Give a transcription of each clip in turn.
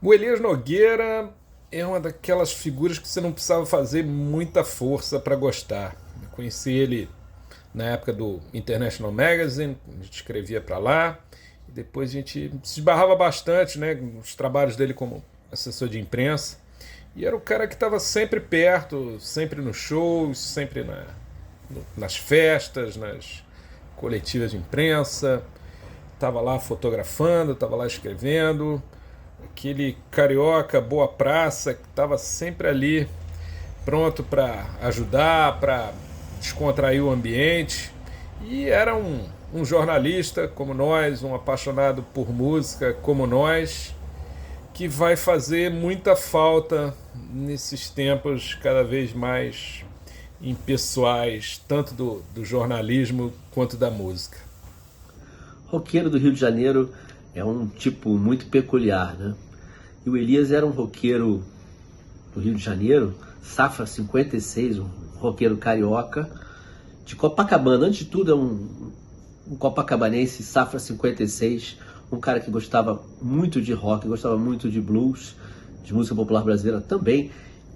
O Elias Nogueira é uma daquelas figuras que você não precisava fazer muita força para gostar. Eu conheci ele na época do International Magazine, a gente escrevia para lá, e depois a gente se esbarrava bastante, né, nos trabalhos dele como assessor de imprensa. E era o cara que estava sempre perto, sempre nos shows, sempre nas festas, nas coletivas de imprensa. Estava lá fotografando, estava lá escrevendo. Aquele carioca boa praça que estava sempre ali pronto para ajudar, para descontrair o ambiente. E era um jornalista como nós, um apaixonado por música como nós, que vai fazer muita falta nesses tempos cada vez mais impessoais, tanto do jornalismo quanto da música. Roqueiro do Rio de Janeiro é um tipo muito peculiar, né? E o Elias era um roqueiro do Rio de Janeiro, safra 56, um roqueiro carioca, de Copacabana. Antes de tudo, é um copacabanense, safra 56, um cara que gostava muito de rock, gostava muito de blues, de música popular brasileira também,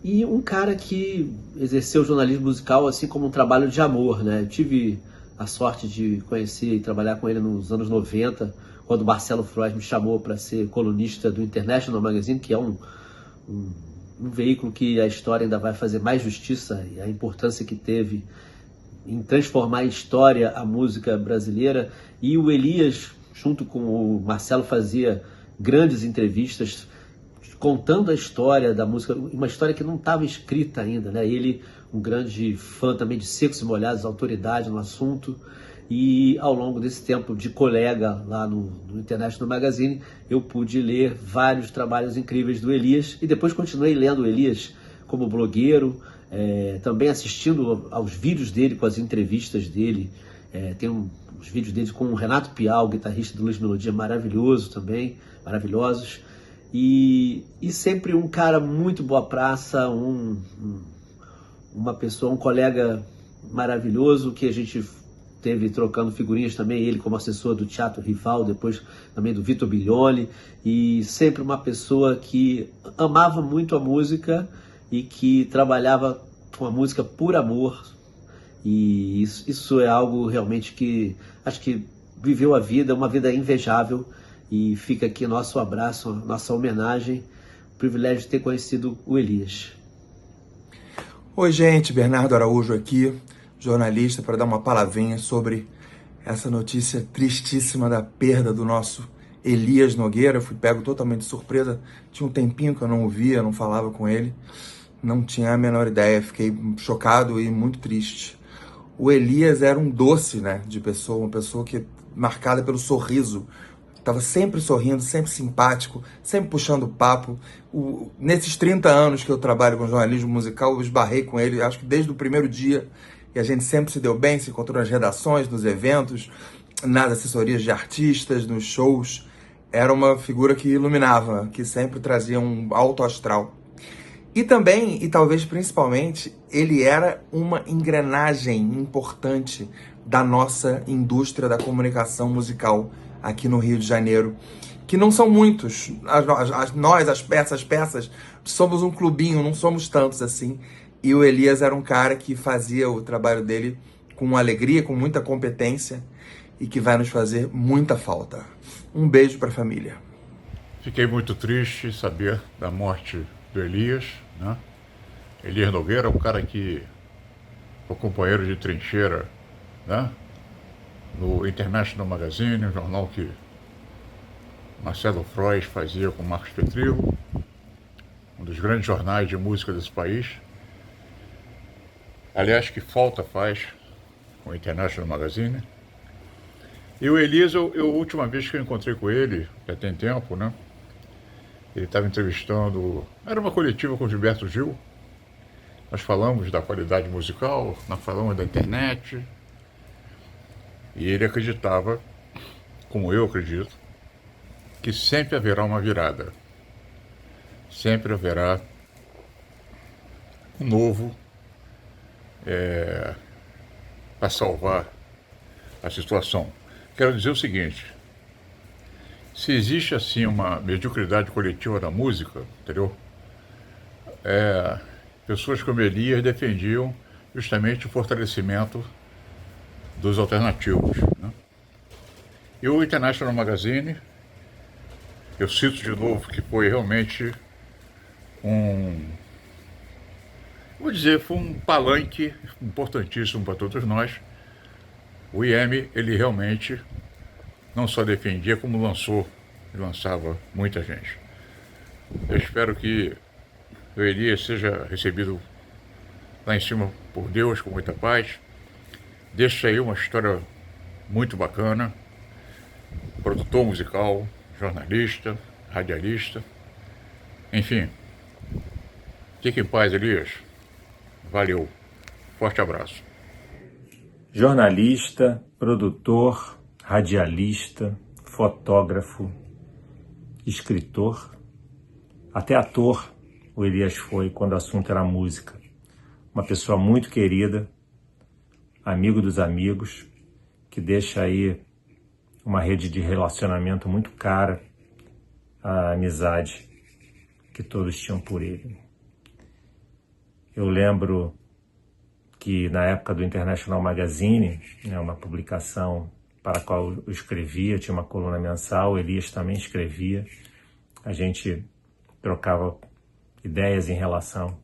e um cara que exerceu o jornalismo musical assim como um trabalho de amor, né? Eu tive a sorte de conhecer e trabalhar com ele nos anos 90, quando o Marcelo Frois me chamou para ser colunista do International Magazine, que é um, um veículo que a história ainda vai fazer mais justiça, e a importância que teve em transformar em história a música brasileira. E o Elias, junto com o Marcelo, fazia grandes entrevistas contando a história da música, uma história que não estava escrita ainda, né? Ele, um grande fã também de Secos e Molhados, autoridade no assunto, e ao longo desse tempo de colega lá no International Magazine, eu pude ler vários trabalhos incríveis do Elias, e depois continuei lendo o Elias como blogueiro, também assistindo aos vídeos dele, com as entrevistas dele. Tem uns vídeos dele com o Renato Pial, guitarrista do Luiz Melodia, maravilhoso também, maravilhosos. E sempre um cara muito boa praça, uma pessoa, um colega maravilhoso, que a gente teve trocando figurinhas também, ele como assessor do Teatro Rival, depois também do Vitor Biglioli, e sempre uma pessoa que amava muito a música e que trabalhava com a música por amor. E isso é algo realmente que acho que viveu a vida, uma vida invejável, e fica aqui nosso abraço, nossa homenagem, o privilégio de ter conhecido o Elias. Oi, gente, Bernardo Araújo aqui, jornalista, para dar uma palavrinha sobre essa notícia tristíssima da perda do nosso Elias Nogueira. Eu fui pego totalmente de surpresa, tinha um tempinho que eu não o via, não falava com ele, não tinha a menor ideia, fiquei chocado e muito triste. O Elias era um doce, né, de pessoa, uma pessoa que marcada pelo sorriso, estava sempre sorrindo, sempre simpático, sempre puxando papo. Nesses 30 anos que eu trabalho com jornalismo musical, eu esbarrei com ele, acho que desde o primeiro dia, e a gente sempre se deu bem, se encontrou nas redações, nos eventos, nas assessorias de artistas, nos shows. Era uma figura que iluminava, que sempre trazia um alto astral. E também, e talvez principalmente, ele era uma engrenagem importante da nossa indústria da comunicação musical aqui no Rio de Janeiro, que não são muitos. Essas peças, somos um clubinho, não somos tantos assim. E o Elias era um cara que fazia o trabalho dele com alegria, com muita competência, e que vai nos fazer muita falta. Um beijo para a família. Fiquei muito triste saber da morte do Elias, né? Elias Nogueira, um cara que foi companheiro de trincheira, né? No International Magazine, um jornal que Marcelo Frois fazia com Marcos Petrillo, um dos grandes jornais de música desse país. Aliás, que falta faz com o International Magazine. E o Elias, a última vez que eu encontrei com ele, já tem tempo, né? Ele estava entrevistando, era uma coletiva com o Gilberto Gil. Nós falamos da qualidade musical, nós falamos da internet. E ele acreditava, como eu acredito, que sempre haverá uma virada. Sempre haverá um novo para salvar a situação. Quero dizer o seguinte, se existe assim uma mediocridade coletiva da música, entendeu? Pessoas como Elias defendiam justamente o fortalecimento dos alternativos, né? E o International Magazine, eu cito de novo que foi realmente vou dizer, foi um palanque importantíssimo para todos nós. O IM, ele realmente não só defendia, como lançava muita gente. Eu espero que o Elias seja recebido lá em cima por Deus, com muita paz. Deixa aí uma história muito bacana. Produtor musical, jornalista, radialista. Enfim, fique em paz, Elias. Valeu. Forte abraço. Jornalista, produtor, radialista, fotógrafo, escritor, até ator o Elias foi quando o assunto era música. Uma pessoa muito querida, amigo dos amigos, que deixa aí uma rede de relacionamento muito cara, a amizade que todos tinham por ele. Eu lembro que na época do International Magazine, né, uma publicação para a qual eu escrevia, tinha uma coluna mensal, o Elias também escrevia, a gente trocava ideias em relação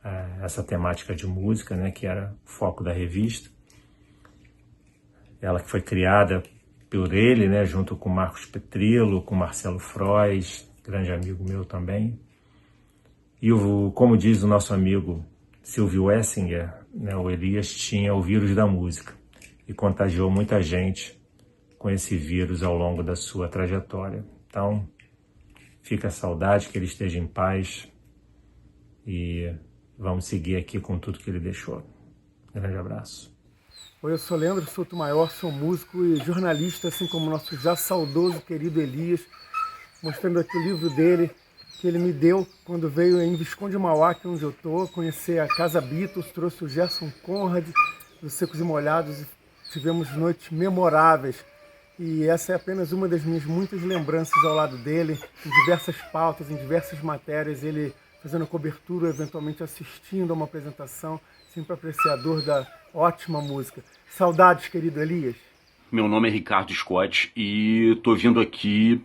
a essa temática de música, né, que era o foco da revista. Ela que foi criada por ele, né, junto com Marcos Petrillo, com Marcelo Frois, grande amigo meu também. E como diz o nosso amigo Silvio Essinger, né, o Elias tinha o vírus da música e contagiou muita gente com esse vírus ao longo da sua trajetória. Então, fica a saudade, que ele esteja em paz e vamos seguir aqui com tudo que ele deixou. Grande abraço. Oi, eu sou Leandro Sotomayor, sou músico e jornalista, assim como o nosso já saudoso querido Elias, mostrando aqui o livro dele, que ele me deu quando veio em Visconde Mauá, que é onde eu estou, conhecer a Casa Beatles, trouxe o Gerson Conrad dos Secos e Molhados e tivemos noites memoráveis. E essa é apenas uma das minhas muitas lembranças ao lado dele, em diversas pautas, em diversas matérias, ele fazendo cobertura, eventualmente assistindo a uma apresentação, sempre apreciador da ótima música. Saudades, querido Elias. Meu nome é Ricardo Scott e estou vindo aqui,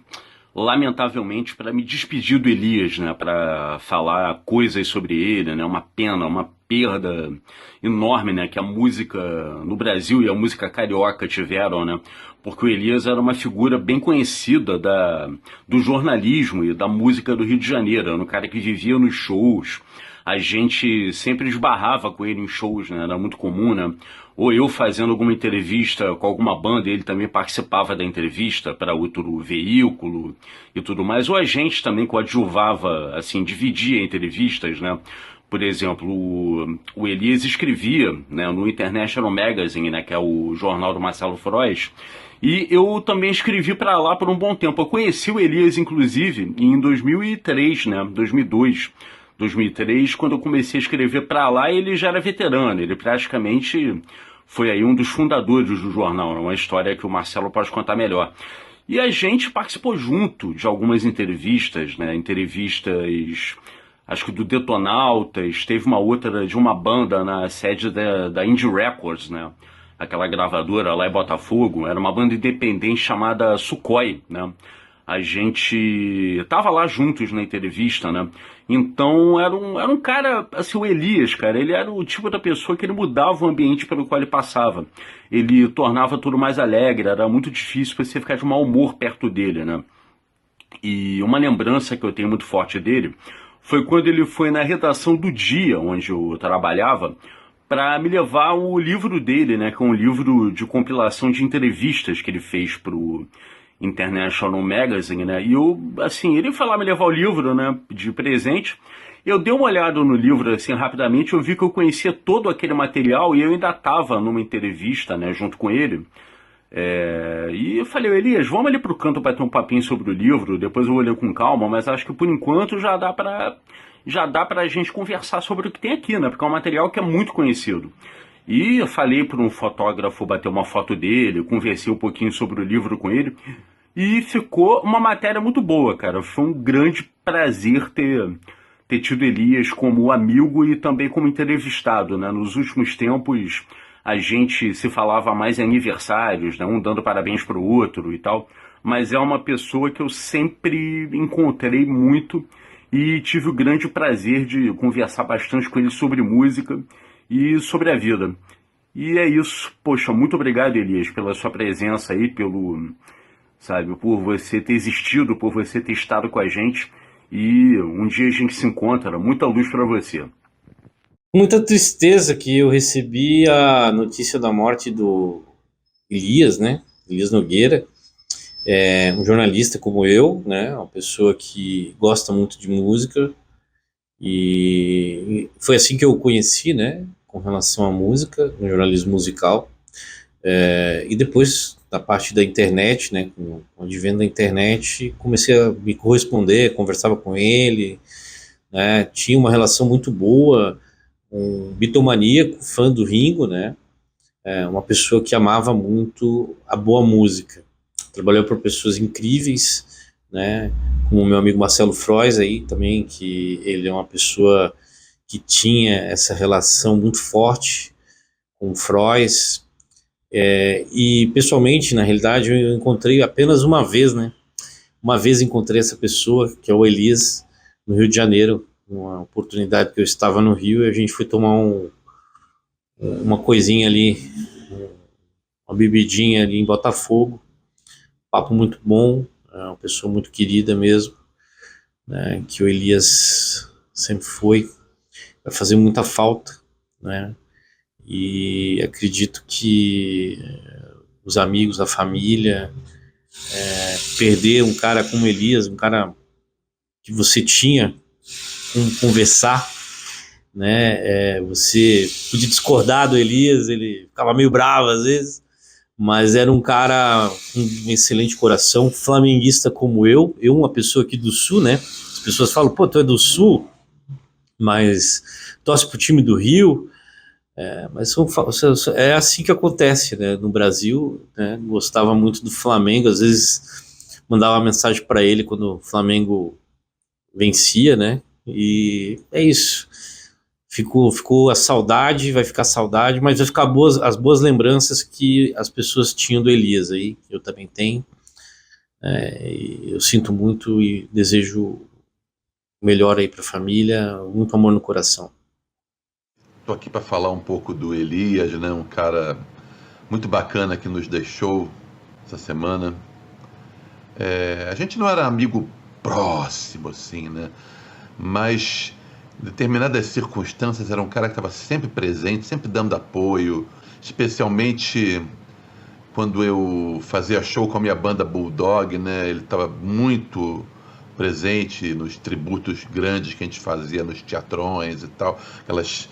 lamentavelmente, para me despedir do Elias, né, para falar coisas sobre ele, né, uma pena, uma perda enorme, né, que a música no Brasil e a música carioca tiveram, né, porque o Elias era uma figura bem conhecida do jornalismo e da música do Rio de Janeiro, era um cara que vivia nos shows, a gente sempre esbarrava com ele em shows, né, era muito comum, né, ou eu fazendo alguma entrevista com alguma banda, ele também participava da entrevista para outro veículo e tudo mais, ou a gente também coadjuvava, assim, dividia entrevistas, né. Por exemplo, o Elias escrevia, né, no International Magazine, né, que é o jornal do Marcelo Frois, e eu também escrevi para lá por um bom tempo. Eu conheci o Elias, inclusive, em 2003, né, 2003, quando eu comecei a escrever para lá, ele já era veterano, ele praticamente foi aí um dos fundadores do jornal, uma história que o Marcelo pode contar melhor. E a gente participou junto de algumas entrevistas, né, entrevistas, acho que do Detonautas, teve uma outra de uma banda na sede da Indie Records, né, aquela gravadora lá em Botafogo, era uma banda independente chamada Sukhoi, né. A gente tava lá juntos na entrevista, né? Então era um cara, assim, o Elias, cara, ele era o tipo da pessoa que ele mudava o ambiente pelo qual ele passava. Ele tornava tudo mais alegre, era muito difícil você ficar de mau humor perto dele, né? E uma lembrança que eu tenho muito forte dele foi quando ele foi na redação do Dia, onde eu trabalhava, para me levar o livro dele, né? Que é um livro de compilação de entrevistas que ele fez pro International Magazine, né, e eu, assim, ele foi lá me levar o livro, né, de presente, eu dei uma olhada no livro, assim, rapidamente, eu vi que eu conhecia todo aquele material e eu ainda estava numa entrevista, né, junto com ele, e eu falei, Elias, vamos ali pro canto para ter um papinho sobre o livro, depois eu vou ler com calma, mas acho que por enquanto já dá pra gente conversar sobre o que tem aqui, né, porque é um material que é muito conhecido. E eu falei para um fotógrafo bater uma foto dele, conversei um pouquinho sobre o livro com ele, E ficou uma matéria muito boa, cara. Foi um grande prazer ter tido Elias como amigo e também como entrevistado, né? Nos últimos tempos a gente se falava mais em aniversários, né? Um dando parabéns para o outro e tal, mas é uma pessoa que eu sempre encontrei muito e tive o grande prazer de conversar bastante com ele sobre música e sobre a vida. E é isso. Poxa, muito obrigado, Elias, pela sua presença aí, sabe, por você ter existido, por você ter estado com a gente. E um dia a gente se encontra. Muita luz para você. Muita tristeza que eu recebi a notícia da morte do Elias, né? Elias Nogueira, um jornalista como eu, né? Uma pessoa que gosta muito de música, e foi assim que eu o conheci, né? Com relação à música, no jornalismo musical. E depois, da parte da internet, né? Com o advento da internet, comecei a me corresponder, conversava com ele, né? Tinha uma relação muito boa, um bitomaníaco, fã do Ringo, né? Uma pessoa que amava muito a boa música. Trabalhou por pessoas incríveis, né? Como o meu amigo Marcelo Frois aí também, que ele é uma pessoa que tinha essa relação muito forte com o Frois. E pessoalmente, na realidade, eu encontrei apenas uma vez, né? Uma vez encontrei essa pessoa, que é o Elias, no Rio de Janeiro, uma oportunidade que eu estava no Rio, e a gente foi tomar uma coisinha ali, uma bebidinha ali em Botafogo. Papo muito bom, é uma pessoa muito querida mesmo, né, que o Elias sempre foi, vai fazer muita falta, né, e acredito que os amigos, a família, perder um cara como Elias, um cara que você tinha com conversar, né, você podia discordar do Elias, ele ficava meio bravo às vezes, mas era um cara com um excelente coração, flamenguista como eu, uma pessoa aqui do Sul, né, as pessoas falam, pô, tu é do Sul, mas torce pro time do Rio, mas é assim que acontece, né, no Brasil, né, gostava muito do Flamengo, às vezes mandava uma mensagem para ele quando o Flamengo vencia, né, e é isso. Ficou a saudade, vai ficar saudade, mas vai ficar as boas lembranças que as pessoas tinham do Elias aí, que eu também tenho. Eu sinto muito e desejo o melhor aí para a família, muito amor no coração. Estou aqui para falar um pouco do Elias, né? Um cara muito bacana que nos deixou essa semana. A gente não era amigo próximo, assim, né? Mas em determinadas circunstâncias era um cara que estava sempre presente, sempre dando apoio, especialmente quando eu fazia show com a minha banda Bulldog, né? Ele estava muito presente nos tributos grandes que a gente fazia nos teatrões e tal, aquelas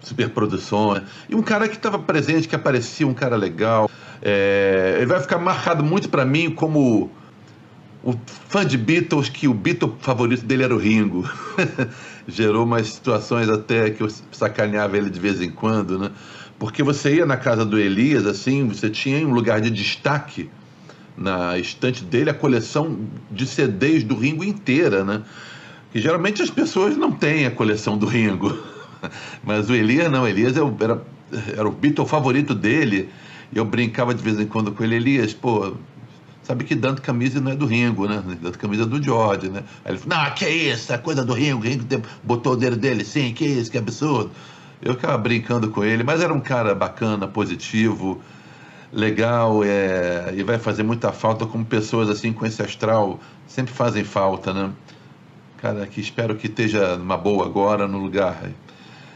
superproduções. E um cara que estava presente, que aparecia, um cara legal. Ele vai ficar marcado muito para mim como o fã de Beatles, que o Beatle favorito dele era o Ringo. Gerou umas situações até que eu sacaneava ele de vez em quando, né? Porque você ia na casa do Elias, assim, você tinha um lugar de destaque na estante dele a coleção de CDs do Ringo inteira, né? Que geralmente as pessoas não têm a coleção do Ringo. Mas o Elias não, Elias era o Beatle favorito dele, e eu brincava de vez em quando com ele, Elias, pô, sabe que dando camisa não é do Ringo, né? Dando camisa é do George, né? Aí ele falou, não, que isso, é coisa do Ringo, o Ringo botou o dedo dele, sim, que isso, que absurdo. Eu ficava brincando com ele, mas era um cara bacana, positivo, legal, e vai fazer muita falta, como pessoas assim com esse astral sempre fazem falta, né? Cara, que espero que esteja numa boa agora, no lugar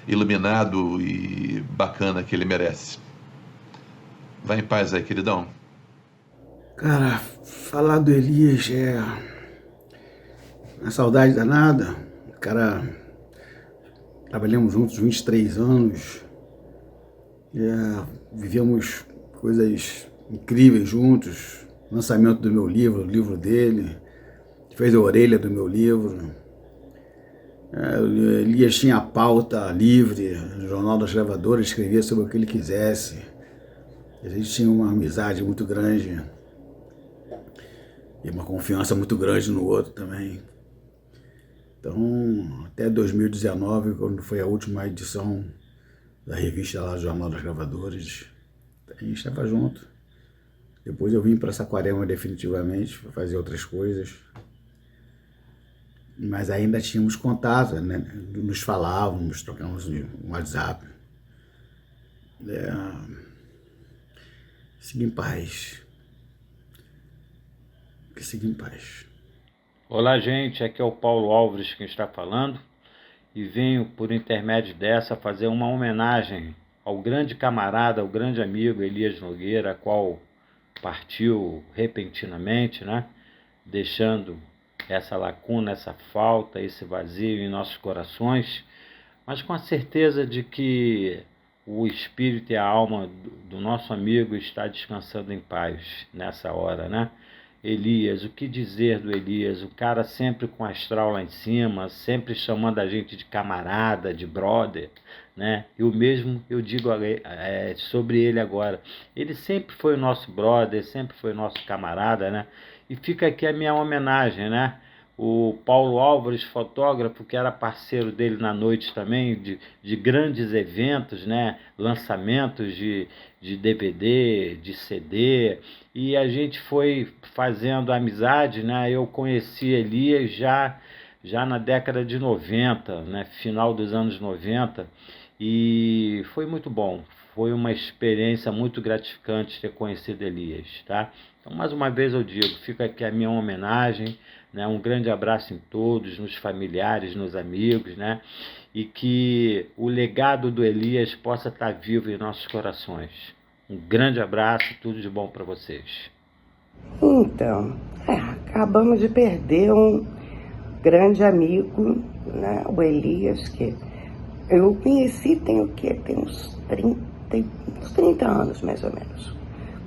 iluminado e bacana que ele merece. Vai em paz aí, queridão. Cara, falar do Elias é uma saudade danada. Cara, trabalhamos juntos 23 anos, vivemos coisas incríveis juntos. Lançamento do meu livro, o livro dele, fez a orelha do meu livro. Elias tinha a pauta livre, no Jornal das Gravadoras, escrevia sobre o que ele quisesse. A gente tinha uma amizade muito grande. e uma confiança muito grande no outro também. Então, até 2019, quando foi a última edição da revista lá, Jornal das Gravadoras, a gente estava junto. Depois eu vim para Saquarema definitivamente, para fazer outras coisas. Mas ainda tínhamos contato, né? Nos falávamos, trocávamos um WhatsApp. Siga em paz. Que siga em paz. Olá, gente, aqui é o Paulo Álvares quem está falando e venho, por intermédio dessa, fazer uma homenagem ao grande camarada, ao grande amigo Elias Nogueira, a qual partiu repentinamente, né? Deixando essa lacuna, essa falta, esse vazio em nossos corações, mas com a certeza de que o espírito e a alma do nosso amigo está descansando em paz nessa hora, né? Elias, o que dizer do Elias? O cara sempre com astral lá em cima, sempre chamando a gente de camarada, de brother, né? E o mesmo eu digo sobre ele agora. Ele sempre foi o nosso brother, sempre foi o nosso camarada, né? E fica aqui a minha homenagem, né? O Paulo Álvares, fotógrafo, que era parceiro dele na noite também, de grandes eventos, né? Lançamentos de DVD, de CD, e a gente foi fazendo amizade, né? Eu conheci Elias já na década de 90, né? Final dos anos 90, e foi muito bom. Foi uma experiência muito gratificante ter conhecido Elias, tá? Então, mais uma vez eu digo, fica aqui a minha homenagem, né? Um grande abraço em todos, nos familiares, nos amigos, né? E que o legado do Elias possa estar vivo em nossos corações. Um grande abraço e tudo de bom para vocês. Então, acabamos de perder um grande amigo, né? O Elias, que eu conheci tem o quê? Tem uns 30 anos, mais ou menos.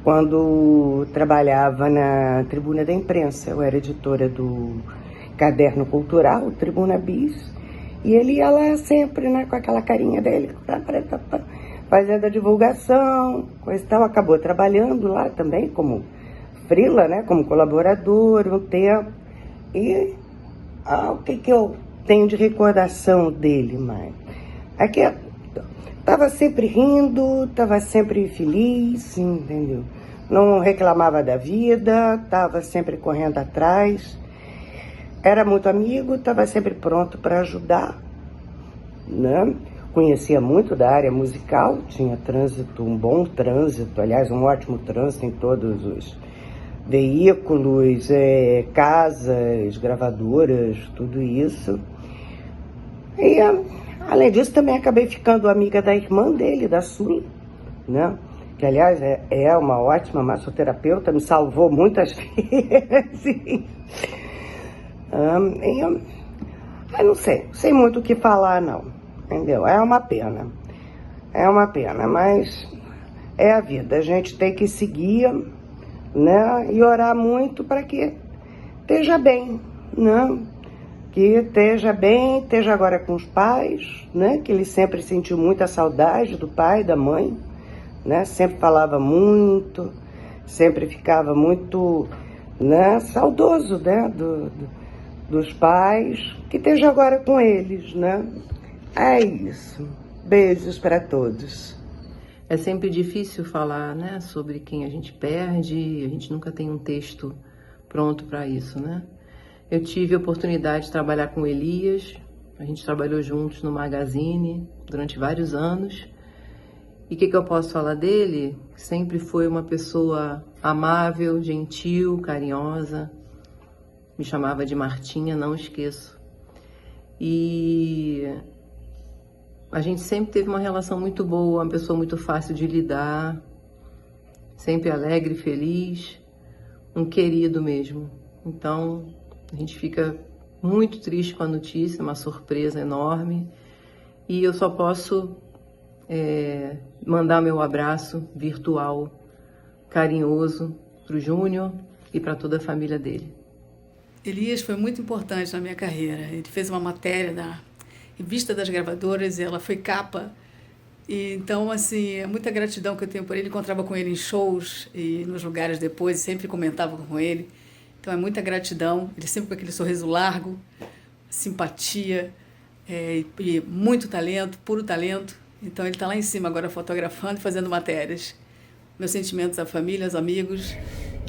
Quando trabalhava na Tribuna da Imprensa, eu era editora do Caderno Cultural, Tribuna Bis, e ele ia lá sempre, né, com aquela carinha dele, fazendo a divulgação, coisa e tal. Acabou trabalhando lá também como freela, né, como colaborador um tempo. E o que eu tenho de recordação dele, mãe? É que estava sempre rindo, estava sempre feliz, entendeu? Não reclamava da vida, estava sempre correndo atrás, era muito amigo, estava sempre pronto para ajudar, né? Conhecia muito da área musical, tinha trânsito, um bom trânsito, aliás, um ótimo trânsito em todos os veículos, casas, gravadoras, tudo isso. E, além disso, também acabei ficando amiga da irmã dele, da Sula, né? Que, aliás, é uma ótima massoterapeuta, me salvou muitas vezes. Eu não sei muito o que falar, não, entendeu? É uma pena, mas é a vida, a gente tem que seguir, né? E orar muito para que esteja bem, né? Que esteja bem, esteja agora com os pais, né? Que ele sempre sentiu muita saudade do pai, da mãe, né? Sempre falava muito, sempre ficava muito, né? Saudoso, né? Dos pais, que esteja agora com eles, né? É isso. Beijos para todos. É sempre difícil falar, né? Sobre quem a gente perde, a gente nunca tem um texto pronto para isso, né? Eu tive a oportunidade de trabalhar com o Elias, a gente trabalhou juntos no Magazine durante vários anos. E o que eu posso falar dele? Sempre foi uma pessoa amável, gentil, carinhosa. Me chamava de Martinha, não esqueço. E a gente sempre teve uma relação muito boa, uma pessoa muito fácil de lidar, sempre alegre, feliz, um querido mesmo. Então, a gente fica muito triste com a notícia, uma surpresa enorme. E eu só posso mandar meu abraço virtual, carinhoso, para o Júnior e para toda a família dele. Elias foi muito importante na minha carreira. Ele fez uma matéria na Revista das Gravadoras e ela foi capa. E, então, assim, é muita gratidão que eu tenho por ele. Encontrava com ele em shows e nos lugares depois, sempre comentava com ele. Então é muita gratidão, ele sempre com aquele sorriso largo, simpatia, e muito talento, puro talento. Então ele está lá em cima agora fotografando e fazendo matérias. Meus sentimentos à família, aos amigos.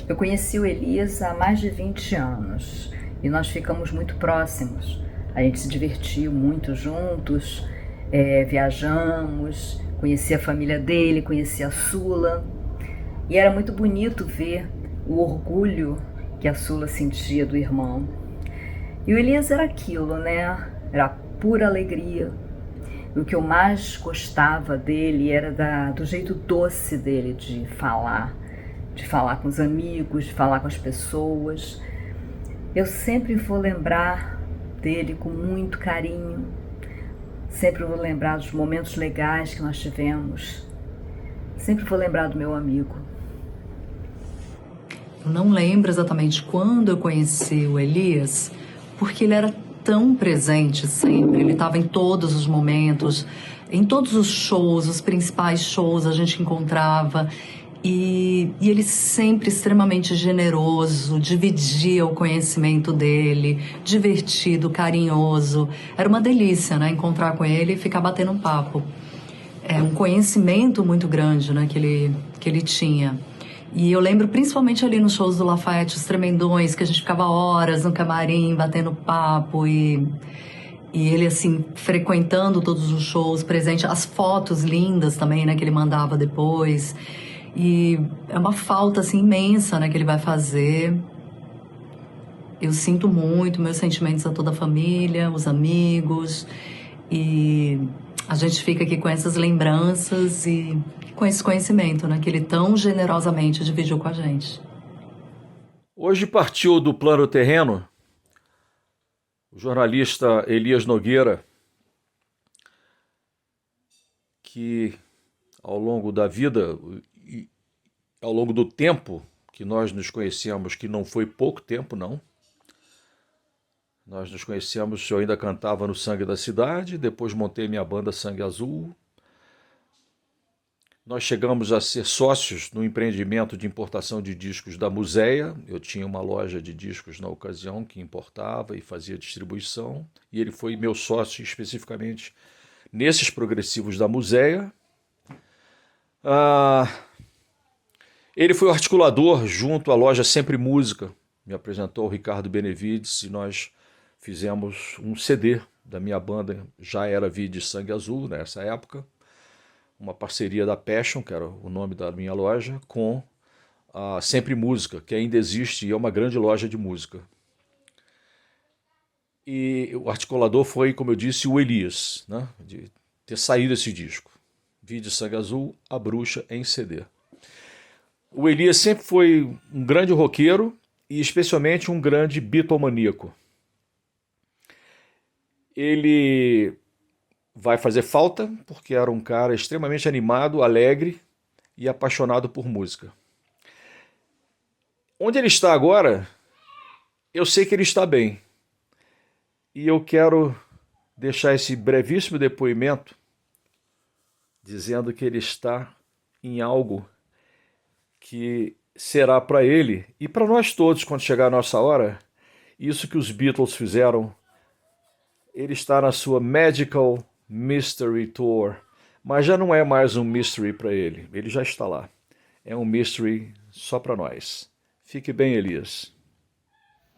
Eu conheci o Elias há mais de 20 anos e nós ficamos muito próximos. A gente se divertiu muito juntos, viajamos, conheci a família dele, conheci a Sula. E era muito bonito ver o orgulho que a Sula sentia do irmão. E o Elias era aquilo, né? Era pura alegria. E o que eu mais gostava dele era do jeito doce dele de falar com os amigos, de falar com as pessoas. Eu sempre vou lembrar dele com muito carinho, sempre vou lembrar dos momentos legais que nós tivemos, sempre vou lembrar do meu amigo. Eu não lembro exatamente quando eu conheci o Elias, porque ele era tão presente sempre, ele estava em todos os momentos, em todos os shows, os principais shows a gente encontrava, e ele sempre extremamente generoso, dividia o conhecimento dele, divertido, carinhoso. Era uma delícia, né, encontrar com ele e ficar batendo um papo. É um conhecimento muito grande, né, que ele tinha. E eu lembro principalmente ali nos shows do Lafayette, os Tremendões, que a gente ficava horas no camarim, batendo papo e ele, assim, frequentando todos os shows, presente, as fotos lindas também, né, que ele mandava depois. E é uma falta, assim, imensa, né, que ele vai fazer. Eu sinto muito, meus sentimentos a toda a família, os amigos, e a gente fica aqui com essas lembranças e com esse conhecimento, né, que ele tão generosamente dividiu com a gente. Hoje partiu do plano terreno o jornalista Elias Nogueira, que ao longo da vida e ao longo do tempo que nós nos conhecemos, que não foi pouco tempo, não. Nós nos conhecemos, eu ainda cantava no Sangue da Cidade, depois montei minha banda Sangue Azul. Nós chegamos a ser sócios no empreendimento de importação de discos da Museia. Eu tinha uma loja de discos na ocasião que importava e fazia distribuição. E ele foi meu sócio especificamente nesses progressivos da Museia. Ele foi o articulador junto à loja Sempre Música. Me apresentou o Ricardo Benevides e nós fizemos um CD da minha banda, já era Vide Sangue Azul nessa época. Uma parceria da Passion, que era o nome da minha loja, com a Sempre Música, que ainda existe e é uma grande loja de música. E o articulador foi, como eu disse, o Elias, né, de ter saído esse disco. Vide Sangue Azul, A Bruxa em CD. O Elias sempre foi um grande roqueiro e especialmente um grande bitomaníaco. Ele vai fazer falta porque era um cara extremamente animado, alegre e apaixonado por música. Onde ele está agora, eu sei que ele está bem. E eu quero deixar esse brevíssimo depoimento dizendo que ele está em algo que será para ele e para nós todos, quando chegar a nossa hora, isso que os Beatles fizeram. Ele está na sua Magical Mystery Tour, mas já não é mais um mystery para ele, ele já está lá. É um mystery só para nós. Fique bem, Elias.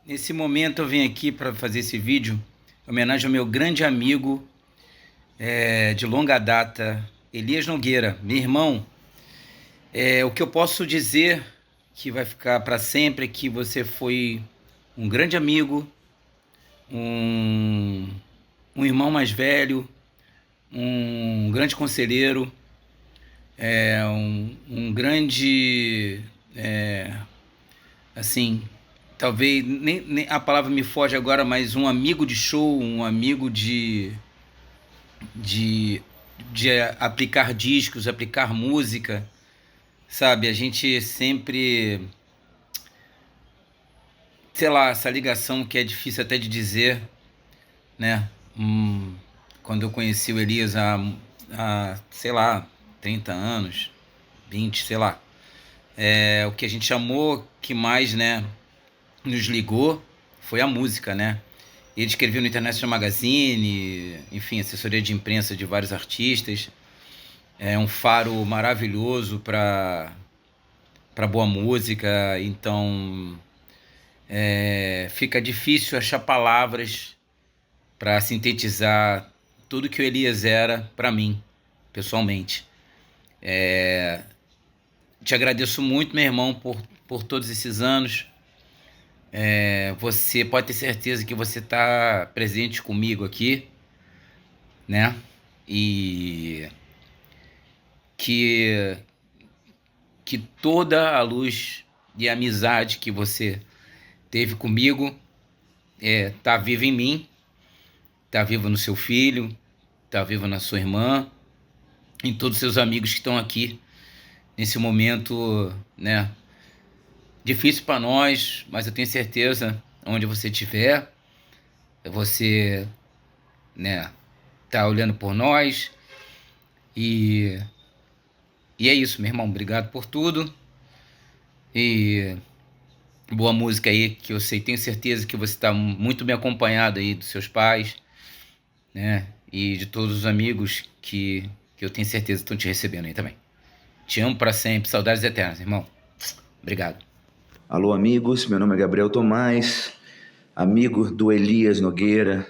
Nesse momento eu vim aqui para fazer esse vídeo em homenagem ao meu grande amigo de longa data, Elias Nogueira, meu irmão. O que eu posso dizer que vai ficar para sempre é que você foi um grande amigo, um irmão mais velho, um grande conselheiro, um grande, assim, talvez, nem a palavra me foge agora, mas um amigo de show, um amigo de aplicar discos, aplicar música, sabe? A gente sempre, sei lá, essa ligação que é difícil até de dizer, né? Quando eu conheci o Elias há, sei lá, 30 anos, 20, sei lá. O que a gente chamou, que mais, né? nos ligou foi a música, né? Ele escreveu no International Magazine, enfim, assessoria de imprensa de vários artistas. É um faro maravilhoso para boa música, então fica difícil achar palavras para sintetizar tudo que o Elias era para mim, pessoalmente. Te agradeço muito, meu irmão, por todos esses anos. Você pode ter certeza que você está presente comigo aqui, né? E que toda a luz e a amizade que você teve comigo tá viva em mim, tá viva no seu filho, tá viva na sua irmã, em todos os seus amigos que estão aqui nesse momento, né? Difícil para nós, mas eu tenho certeza, onde você estiver, você, né, tá olhando por nós. E é isso, meu irmão. Obrigado por tudo. E boa música aí, que eu sei, tenho certeza que você está muito bem acompanhado aí dos seus pais, né? E de todos os amigos que eu tenho certeza estão te recebendo aí também. Te amo para sempre. Saudades eternas, irmão. Obrigado. Alô, amigos. Meu nome é Gabriel Tomás, amigo do Elias Nogueira.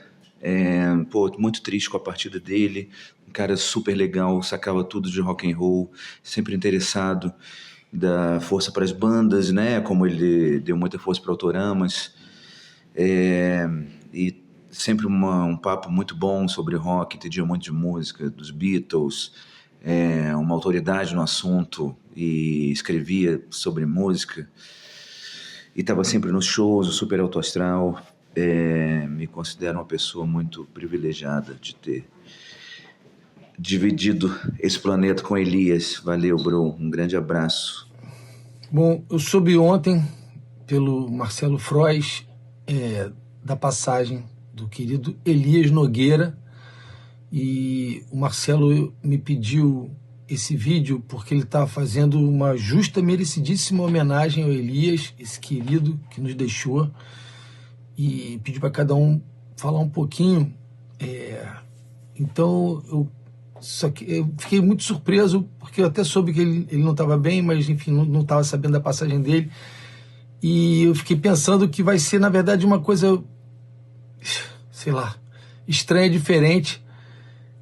Muito triste com a partida dele. Um cara super legal, sacava tudo de rock and roll, sempre interessado, da força para as bandas, né? Como ele deu muita força para Autoramas. E sempre um papo muito bom sobre rock, entendia muito de música, dos Beatles, uma autoridade no assunto e escrevia sobre música. E estava sempre nos shows, o super alto astral. Me considero uma pessoa muito privilegiada de ter dividido esse planeta com Elias. Valeu, bro. Um grande abraço. Bom, eu soube ontem, pelo Marcelo Frois, da passagem do querido Elias Nogueira, e o Marcelo me pediu esse vídeo porque ele está fazendo uma justa, merecidíssima homenagem ao Elias, esse querido que nos deixou, e pediu para cada um falar um pouquinho. Então eu fiquei muito surpreso, porque eu até soube que ele não estava bem, mas enfim, não estava sabendo da passagem dele, e eu fiquei pensando que vai ser, na verdade, uma coisa, sei lá, estranha, diferente,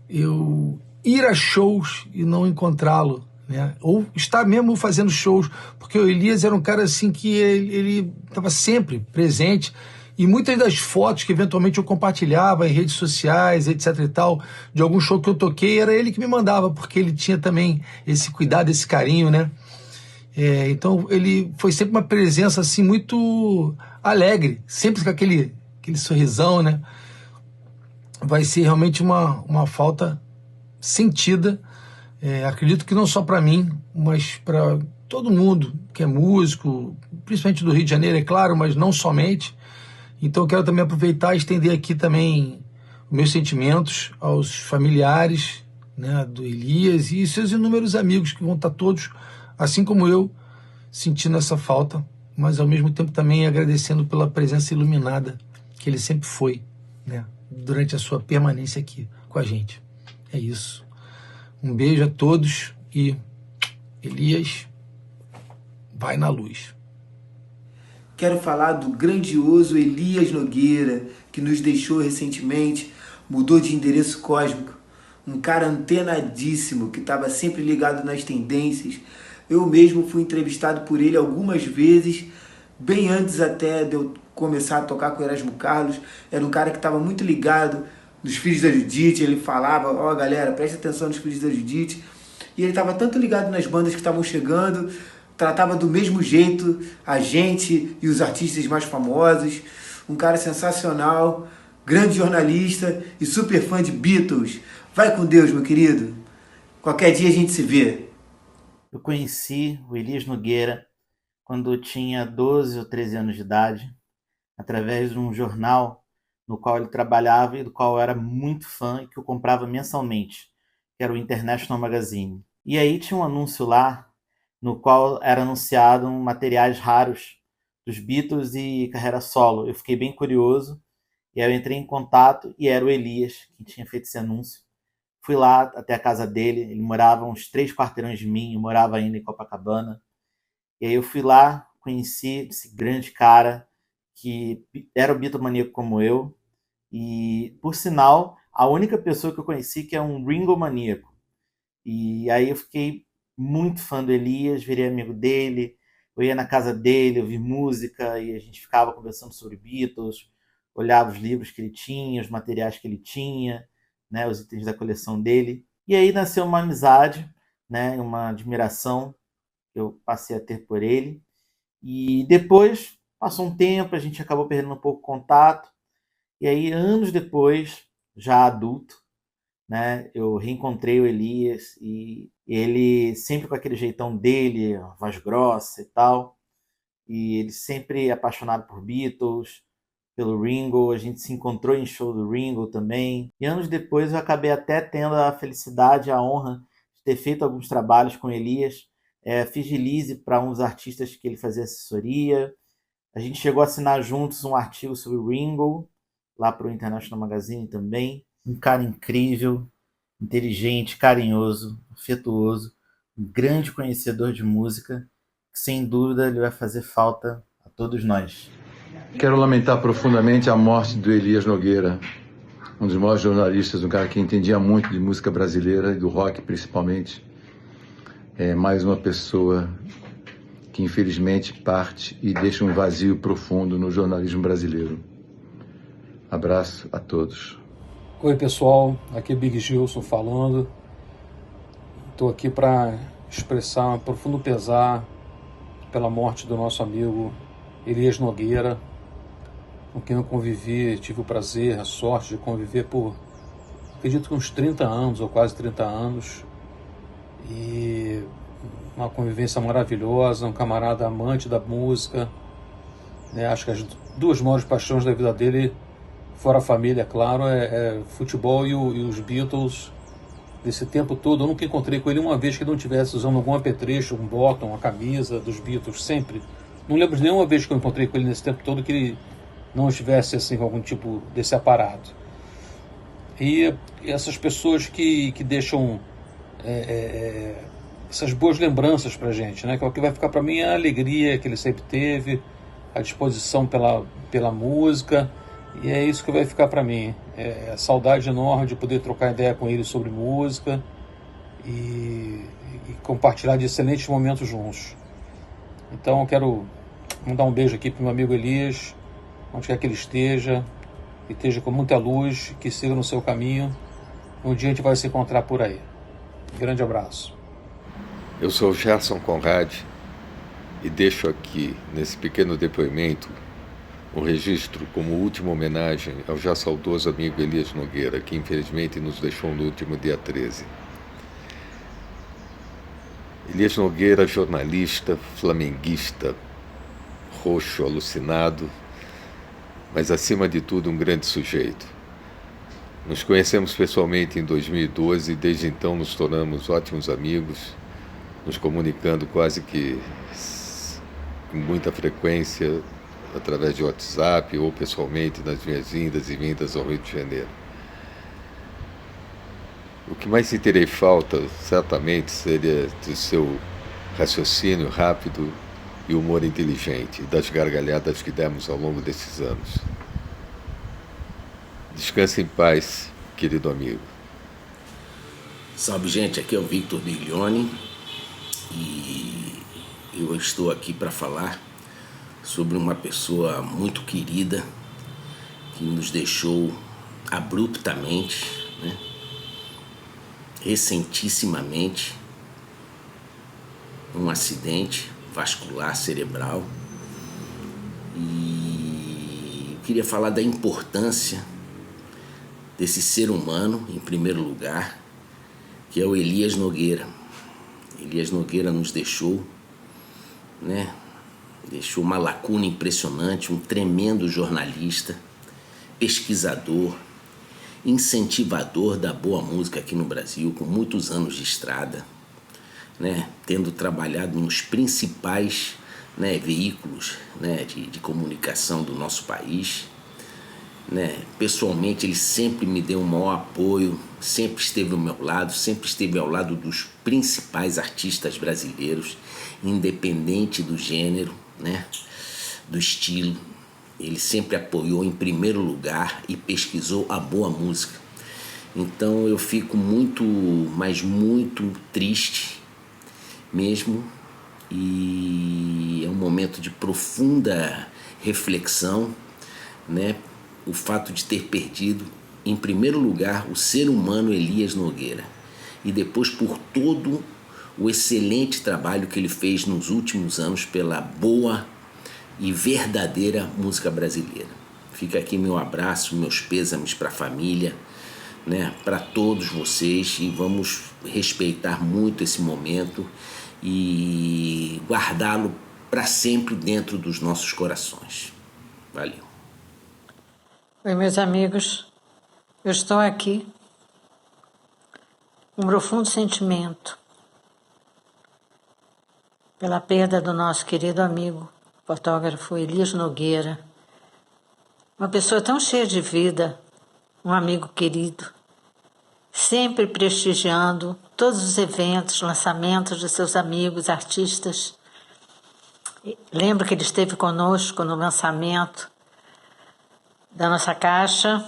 eu ir a shows e não encontrá-lo, né? Ou estar mesmo fazendo shows, porque o Elias era um cara assim que ele estava sempre presente, e muitas das fotos que eventualmente eu compartilhava em redes sociais, etc e tal, de algum show que eu toquei, era ele que me mandava, porque ele tinha também esse cuidado, esse carinho, né? Então ele foi sempre uma presença assim muito alegre, sempre com aquele sorrisão, né? Vai ser realmente uma falta sentida, acredito que não só para mim, mas para todo mundo que é músico, principalmente do Rio de Janeiro, é claro, mas não somente. Então eu quero também aproveitar e estender aqui também os meus sentimentos aos familiares, né, do Elias e seus inúmeros amigos que vão estar todos, assim como eu, sentindo essa falta, mas ao mesmo tempo também agradecendo pela presença iluminada que ele sempre foi, né, durante a sua permanência aqui com a gente. É isso. Um beijo a todos e Elias, vai na luz. Quero falar do grandioso Elias Nogueira, que nos deixou recentemente, mudou de endereço cósmico. Um cara antenadíssimo, que estava sempre ligado nas tendências. Eu mesmo fui entrevistado por ele algumas vezes, bem antes até de eu começar a tocar com o Erasmo Carlos. Era um cara que estava muito ligado nos Filhos da Judite. Ele falava, ó, galera, presta atenção nos Filhos da Judite. E ele estava tanto ligado nas bandas que estavam chegando, tratava do mesmo jeito a gente e os artistas mais famosos. Um cara sensacional, grande jornalista e super fã de Beatles. Vai com Deus, meu querido. Qualquer dia a gente se vê. Eu conheci o Elias Nogueira quando eu tinha 12 ou 13 anos de idade, através de um jornal no qual ele trabalhava e do qual eu era muito fã e que eu comprava mensalmente, que era o International Magazine. E aí tinha um anúncio lá no qual era anunciado materiais raros dos Beatles e carreira solo. Eu fiquei bem curioso e aí eu entrei em contato e era o Elias que tinha feito esse anúncio. Fui lá até a casa dele, ele morava uns 3 quarteirões de mim, eu morava ainda em Copacabana. E aí eu fui lá, conheci esse grande cara que era o Beatlemaníaco como eu. E, por sinal, a única pessoa que eu conheci que é um Ringo maníaco. E aí eu fiquei muito fã do Elias, virei amigo dele, eu ia na casa dele, ouvir música e a gente ficava conversando sobre Beatles, olhava os livros que ele tinha, os materiais que ele tinha, né, os itens da coleção dele. E aí nasceu uma amizade, né, uma admiração que eu passei a ter por ele. E depois, passou um tempo, a gente acabou perdendo um pouco o contato. E aí, anos depois, já adulto, né, eu reencontrei o Elias e ele sempre com aquele jeitão dele, voz grossa e tal. E ele sempre apaixonado por Beatles, pelo Ringo, a gente se encontrou em show do Ringo também. E anos depois eu acabei até tendo a felicidade, a honra de ter feito alguns trabalhos com Elias. Fiz release para uns artistas que ele fazia assessoria. A gente chegou a assinar juntos um artigo sobre o Ringo, lá para o International Magazine também. Um cara incrível, inteligente, carinhoso, afetuoso, um grande conhecedor de música, que sem dúvida ele vai fazer falta a todos nós. Quero lamentar profundamente a morte do Elias Nogueira, um dos maiores jornalistas, um cara que entendia muito de música brasileira e do rock principalmente. É mais uma pessoa que infelizmente parte e deixa um vazio profundo no jornalismo brasileiro. Abraço a todos. Oi pessoal, aqui é Big Gilson falando. Estou aqui para expressar um profundo pesar pela morte do nosso amigo Elias Nogueira, com quem eu convivi, tive o prazer, a sorte de conviver por, acredito que uns 30 anos, ou quase 30 anos, e uma convivência maravilhosa, um camarada amante da música, né? Acho que as 2 maiores paixões da vida dele, fora a família, claro, é futebol e os Beatles. Desse tempo todo, eu nunca encontrei com ele uma vez que ele não estivesse usando algum apetrecho, um bottom, uma camisa dos Beatles, sempre. Não lembro de nenhuma vez que eu encontrei com ele nesse tempo todo que ele não estivesse assim com algum tipo desse aparato. E essas pessoas que deixam essas boas lembranças pra gente, né? Que é o que vai ficar pra mim é a alegria que ele sempre teve, a disposição pela música, e é isso que vai ficar pra mim. É a saudade enorme de poder trocar ideia com ele sobre música e compartilhar de excelentes momentos juntos. Então eu quero mandar um beijo aqui pro meu amigo Elias, onde quer que ele esteja, que esteja com muita luz, que siga no seu caminho. Um dia a gente vai se encontrar por aí. Grande abraço. Eu sou Gerson Conrad e deixo aqui, nesse pequeno depoimento, um registro como última homenagem ao já saudoso amigo Elias Nogueira, que infelizmente nos deixou no último dia 13. Elias Nogueira, jornalista, flamenguista, roxo, alucinado, mas acima de tudo um grande sujeito. Nos conhecemos pessoalmente em 2012 e desde então nos tornamos ótimos amigos, nos comunicando quase que com muita frequência através de WhatsApp ou pessoalmente nas minhas vindas e vindas ao Rio de Janeiro. O que mais sentirei falta, certamente, seria do seu raciocínio rápido e humor inteligente, e das gargalhadas que demos ao longo desses anos. Descanse em paz, querido amigo. Salve, gente, aqui é o Victor Biglione e eu estou aqui para falar sobre uma pessoa muito querida que nos deixou abruptamente, né? Recentissimamente, um acidente vascular cerebral. E eu queria falar da importância desse ser humano, em primeiro lugar, que é o Elias Nogueira. Elias Nogueira nos deixou, né? Deixou uma lacuna impressionante, um tremendo jornalista, pesquisador, incentivador da boa música aqui no Brasil, com muitos anos de estrada, né? Tendo trabalhado nos principais né, veículos, né, de comunicação do nosso país. Né? Pessoalmente, ele sempre me deu um maior apoio, sempre esteve ao meu lado, sempre esteve ao lado dos principais artistas brasileiros, independente do gênero, né, do estilo. Ele sempre apoiou em primeiro lugar e pesquisou a boa música. Então eu fico muito, mas muito triste mesmo, e é um momento de profunda reflexão, né? O fato de ter perdido, em primeiro lugar, o ser humano Elias Nogueira, e depois por todo o excelente trabalho que ele fez nos últimos anos pela boa e verdadeira música brasileira. Fica aqui meu abraço, meus pêsames para a família, né, para todos vocês, e vamos respeitar muito esse momento e guardá-lo para sempre dentro dos nossos corações. Valeu. Oi, meus amigos, eu estou aqui com um profundo sentimento pela perda do nosso querido amigo, fotógrafo Elias Nogueira, uma pessoa tão cheia de vida, um amigo querido, sempre prestigiando todos os eventos, lançamentos de seus amigos, artistas. Lembro que ele esteve conosco no lançamento da nossa caixa,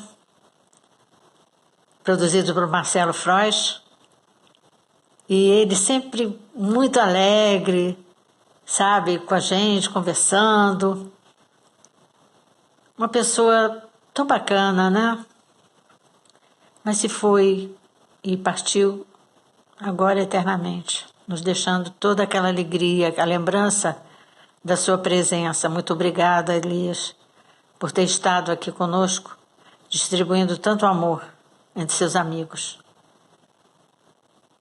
produzido por Marcelo Frois, e ele sempre muito alegre, sabe, com a gente, conversando. Uma pessoa tão bacana, né? Mas se foi e partiu agora eternamente, nos deixando toda aquela alegria, a lembrança da sua presença. Muito obrigada, Elias, por ter estado aqui conosco, distribuindo tanto amor entre seus amigos.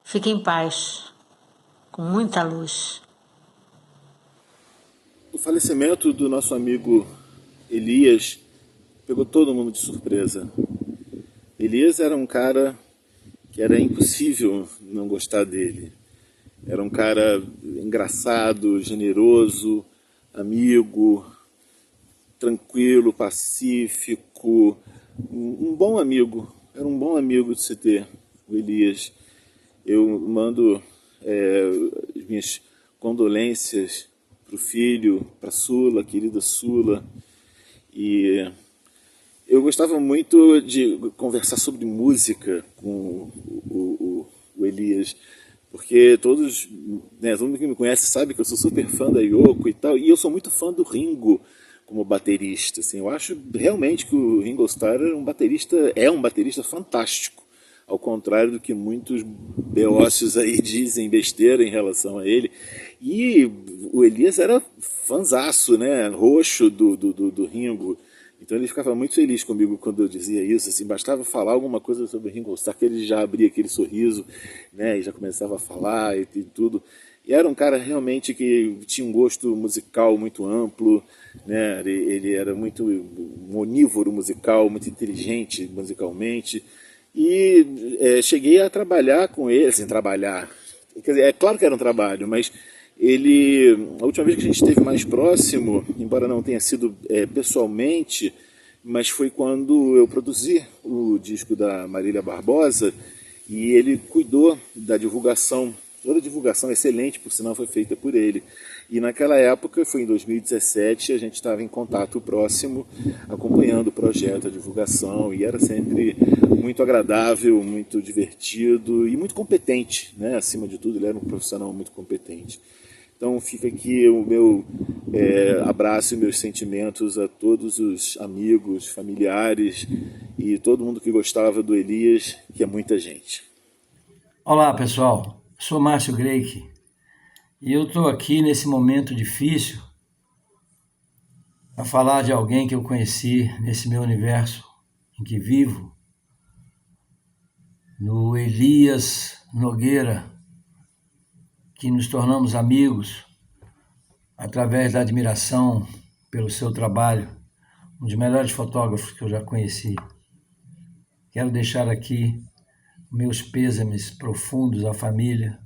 Fique em paz, com muita luz. O falecimento do nosso amigo Elias pegou todo mundo de surpresa. Elias era um cara que era impossível não gostar dele. Era um cara engraçado, generoso, amigo, tranquilo, pacífico, um bom amigo. Era um bom amigo de se ter, o Elias. Eu mando as minhas condolências para o filho, para a Sula, a querida Sula. E eu gostava muito de conversar sobre música com o Elias, porque todo mundo que me conhece sabe que eu sou super fã da Yoko e tal, e eu sou muito fã do Ringo como baterista. Assim, eu acho realmente que o Ringo Starr é um baterista fantástico, ao contrário do que muitos beócios aí dizem besteira em relação a ele. E o Elias era fanzaço, né, roxo do Ringo. Então ele ficava muito feliz comigo quando eu dizia isso, assim, bastava falar alguma coisa sobre Ringo Starr, que ele já abria aquele sorriso, né, e já começava a falar e tudo. E era um cara realmente que tinha um gosto musical muito amplo, né, ele era muito onívoro musical, muito inteligente musicalmente. E cheguei a trabalhar com ele, assim, quer dizer, é claro que era um trabalho, mas a última vez que a gente esteve mais próximo, embora não tenha sido pessoalmente, mas foi quando eu produzi o disco da Marília Barbosa, e ele cuidou da divulgação, toda a divulgação excelente, por sinal, foi feita por ele. E naquela época, foi em 2017, a gente estava em contato próximo, acompanhando o projeto, a divulgação, e era sempre muito agradável, muito divertido e muito competente, né? Acima de tudo, ele era um profissional muito competente. Então fica aqui o meu abraço e meus sentimentos a todos os amigos, familiares e todo mundo que gostava do Elias, que é muita gente. Olá, pessoal. Sou Márcio Greik e eu estou aqui nesse momento difícil a falar de alguém que eu conheci nesse meu universo em que vivo, no Elias Nogueira, que nos tornamos amigos através da admiração pelo seu trabalho, um dos melhores fotógrafos que eu já conheci. Quero deixar aqui meus pêsames profundos à família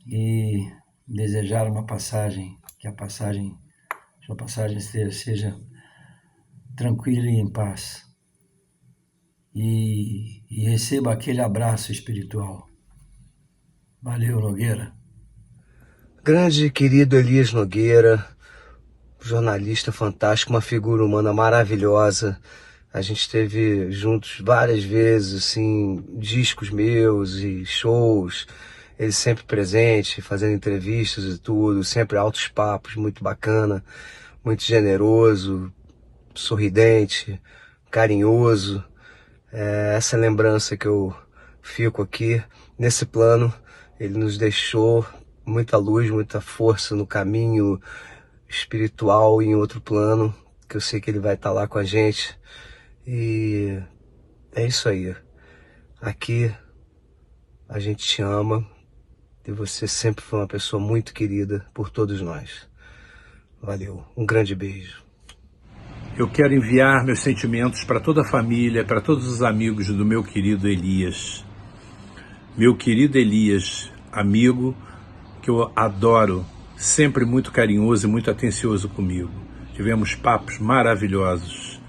e desejar uma passagem Que sua passagem seja tranquila e em paz. E receba aquele abraço espiritual. Valeu, Nogueira. Grande querido Elias Nogueira, jornalista fantástico, uma figura humana maravilhosa. A gente esteve juntos várias vezes, assim, discos meus e shows. Ele sempre presente, fazendo entrevistas e tudo, sempre altos papos, muito bacana, muito generoso, sorridente, carinhoso. Essa lembrança que eu fico aqui nesse plano. Ele nos deixou muita luz, muita força no caminho espiritual e em outro plano, que eu sei que ele vai estar lá com a gente. E é isso aí. Aqui a gente te ama e você sempre foi uma pessoa muito querida por todos nós. Valeu, um grande beijo. Eu quero enviar meus sentimentos para toda a família, para todos os amigos do meu querido Elias. Meu querido Elias, amigo que eu adoro, sempre muito carinhoso e muito atencioso comigo. Tivemos papos maravilhosos.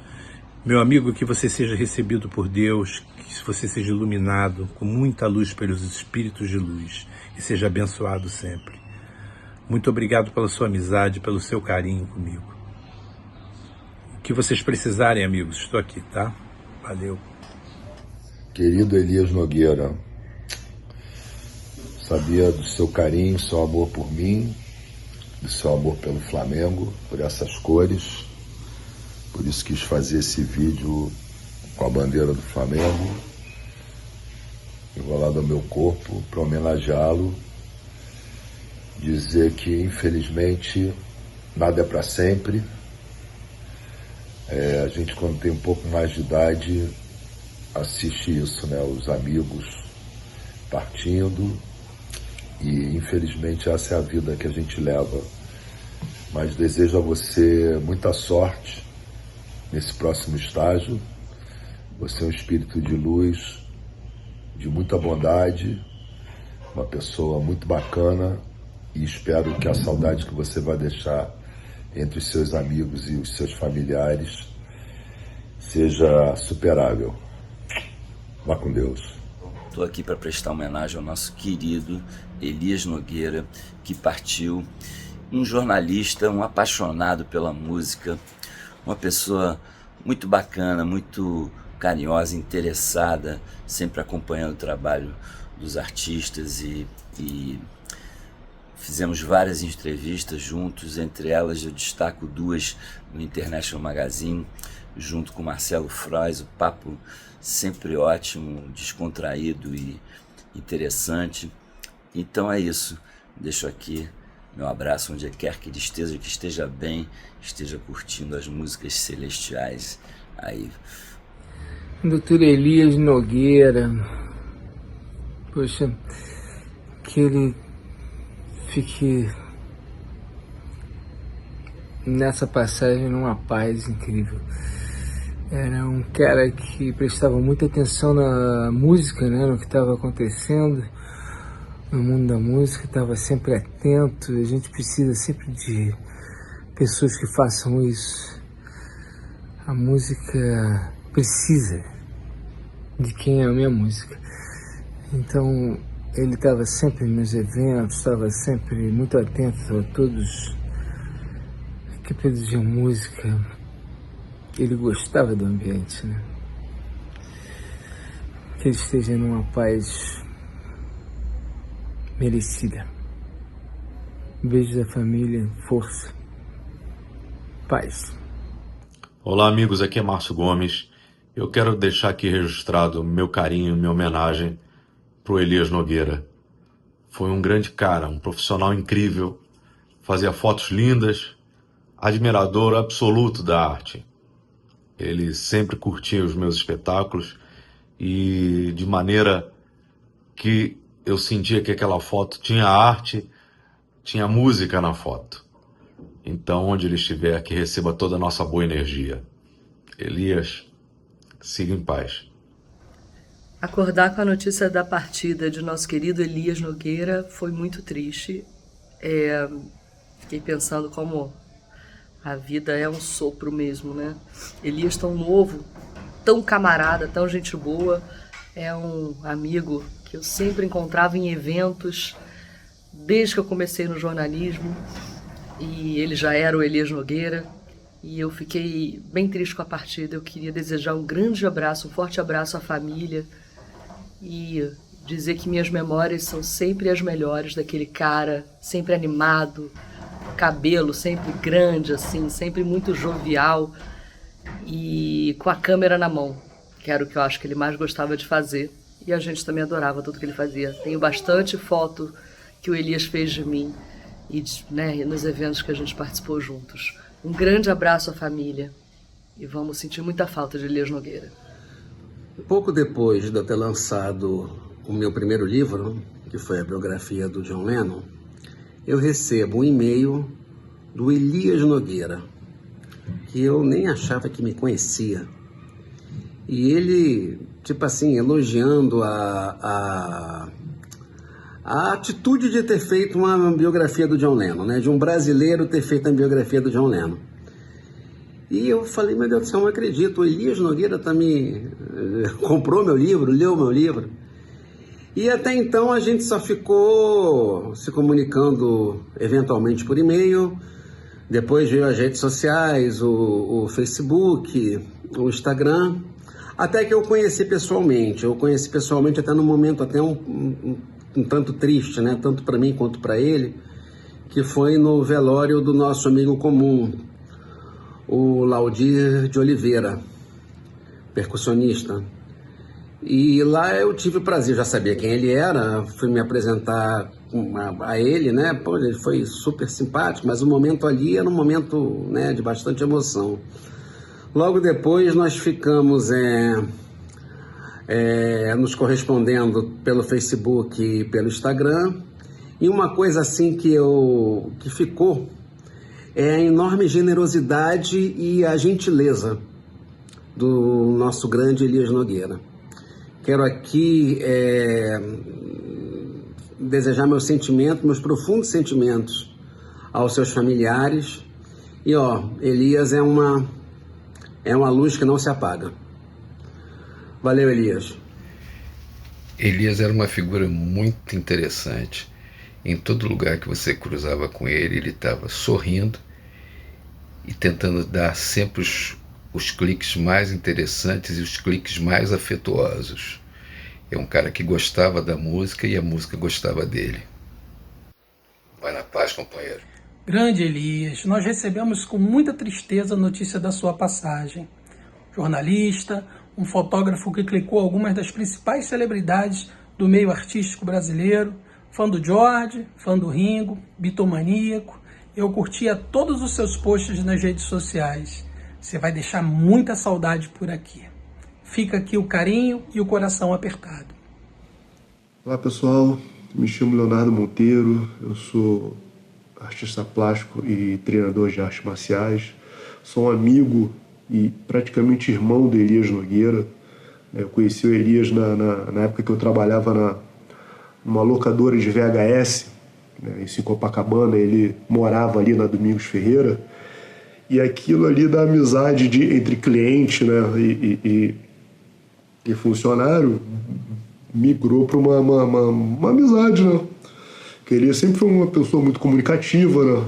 Meu amigo, que você seja recebido por Deus, que você seja iluminado com muita luz pelos espíritos de luz e seja abençoado sempre. Muito obrigado pela sua amizade, pelo seu carinho comigo. O que vocês precisarem, amigos, estou aqui, tá? Valeu. Querido Elias Nogueira, sabia do seu carinho, do seu amor por mim, do seu amor pelo Flamengo, por essas cores. Por isso quis fazer esse vídeo com a bandeira do Flamengo, enrolado ao meu corpo, para homenageá-lo. Dizer que, infelizmente, nada é para sempre. A gente, quando tem um pouco mais de idade, assiste isso, né? Os amigos partindo. E, infelizmente, essa é a vida que a gente leva. Mas desejo a você muita sorte nesse próximo estágio. Você é um espírito de luz, de muita bondade, uma pessoa muito bacana, e espero que a saudade que você vai deixar entre os seus amigos e os seus familiares seja superável. Vá com Deus. Estou aqui para prestar homenagem ao nosso querido Elias Nogueira, que partiu, um jornalista, um apaixonado pela música, uma pessoa muito bacana, muito carinhosa, interessada, sempre acompanhando o trabalho dos artistas e fizemos várias entrevistas juntos, entre elas eu destaco duas no International Magazine, junto com Marcelo Frois, o papo sempre ótimo, descontraído e interessante. Então é isso, deixo aqui meu abraço onde quer que ele esteja, que esteja bem, esteja curtindo as músicas celestiais aí. Dr. Elias Nogueira, poxa, que ele fique nessa passagem numa paz incrível. Era um cara que prestava muita atenção na música, né, no que estava acontecendo no mundo da música, estava sempre atento. A gente precisa sempre de pessoas que façam isso. A música precisa de quem ama a música. Então, ele estava sempre nos eventos, estava sempre muito atento a todos que produziam música. Ele gostava do ambiente, né? Que ele esteja numa paz merecida. Beijo da família, força, paz. Olá, amigos, aqui é Márcio Gomes. Eu quero deixar aqui registrado meu carinho, minha homenagem para o Elias Nogueira. Foi um grande cara, um profissional incrível, fazia fotos lindas, admirador absoluto da arte. Ele sempre curtia os meus espetáculos e de maneira que eu sentia que aquela foto tinha arte, tinha música na foto. Então, onde ele estiver, que receba toda a nossa boa energia. Elias, siga em paz. Acordar com a notícia da partida de nosso querido Elias Nogueira foi muito triste. Fiquei pensando como a vida é um sopro mesmo, né? Elias tão novo, tão camarada, tão gente boa, é um amigo que eu sempre encontrava em eventos, desde que eu comecei no jornalismo, e ele já era o Elias Nogueira, e eu fiquei bem triste com a partida. Eu queria desejar um grande abraço, um forte abraço à família, e dizer que minhas memórias são sempre as melhores daquele cara, sempre animado, cabelo sempre grande, assim, sempre muito jovial e com a câmera na mão, que era o que eu acho que ele mais gostava de fazer. E a gente também adorava tudo que ele fazia. Tenho bastante foto que o Elias fez de mim e né, nos eventos que a gente participou juntos. Um grande abraço à família e vamos sentir muita falta de Elias Nogueira. Pouco depois de eu ter lançado o meu primeiro livro, que foi a biografia do John Lennon, eu recebo um e-mail do Elias Nogueira, que eu nem achava que me conhecia. E ele, tipo assim, elogiando a atitude de ter feito uma biografia do John Lennon, né? De um brasileiro ter feito a biografia do John Lennon. E eu falei, meu Deus do céu, não acredito, o Elias Nogueira comprou meu livro, leu meu livro. E até então a gente só ficou se comunicando eventualmente por e-mail, depois veio as redes sociais, o Facebook, o Instagram, até que eu conheci pessoalmente. Eu conheci pessoalmente até num momento até um tanto triste, né? Tanto para mim quanto para ele, que foi no velório do nosso amigo comum, o Laudir de Oliveira, percussionista. E lá eu tive o prazer, já sabia quem ele era, fui me apresentar a ele, né? Pô, ele foi super simpático, mas o momento ali era um momento, né, de bastante emoção. Logo depois nós ficamos nos correspondendo pelo Facebook e pelo Instagram. E uma coisa assim que ficou é a enorme generosidade e a gentileza do nosso grande Elias Nogueira. Quero aqui desejar meus profundos sentimentos aos seus familiares. E Elias é uma luz que não se apaga. Valeu, Elias. Elias era uma figura muito interessante. Em todo lugar que você cruzava com ele, ele estava sorrindo e tentando dar sempre os cliques mais interessantes e os cliques mais afetuosos. É um cara que gostava da música e a música gostava dele. Vai na paz, companheiro. Grande Elias, nós recebemos com muita tristeza a notícia da sua passagem. Jornalista, um fotógrafo que clicou algumas das principais celebridades do meio artístico brasileiro, fã do George, fã do Ringo, bitomaníaco. Eu curtia todos os seus posts nas redes sociais. Você vai deixar muita saudade por aqui. Fica aqui o carinho e o coração apertado. Olá pessoal, me chamo Leonardo Monteiro, eu sou artista plástico e treinador de artes marciais. Sou um amigo e praticamente irmão do Elias Nogueira. Eu conheci o Elias na época que eu trabalhava numa locadora de VHS, né, em Copacabana. Ele morava ali na Domingos Ferreira. E aquilo ali da amizade entre cliente, né, e funcionário migrou para uma amizade, né? Porque ele sempre foi uma pessoa muito comunicativa, né?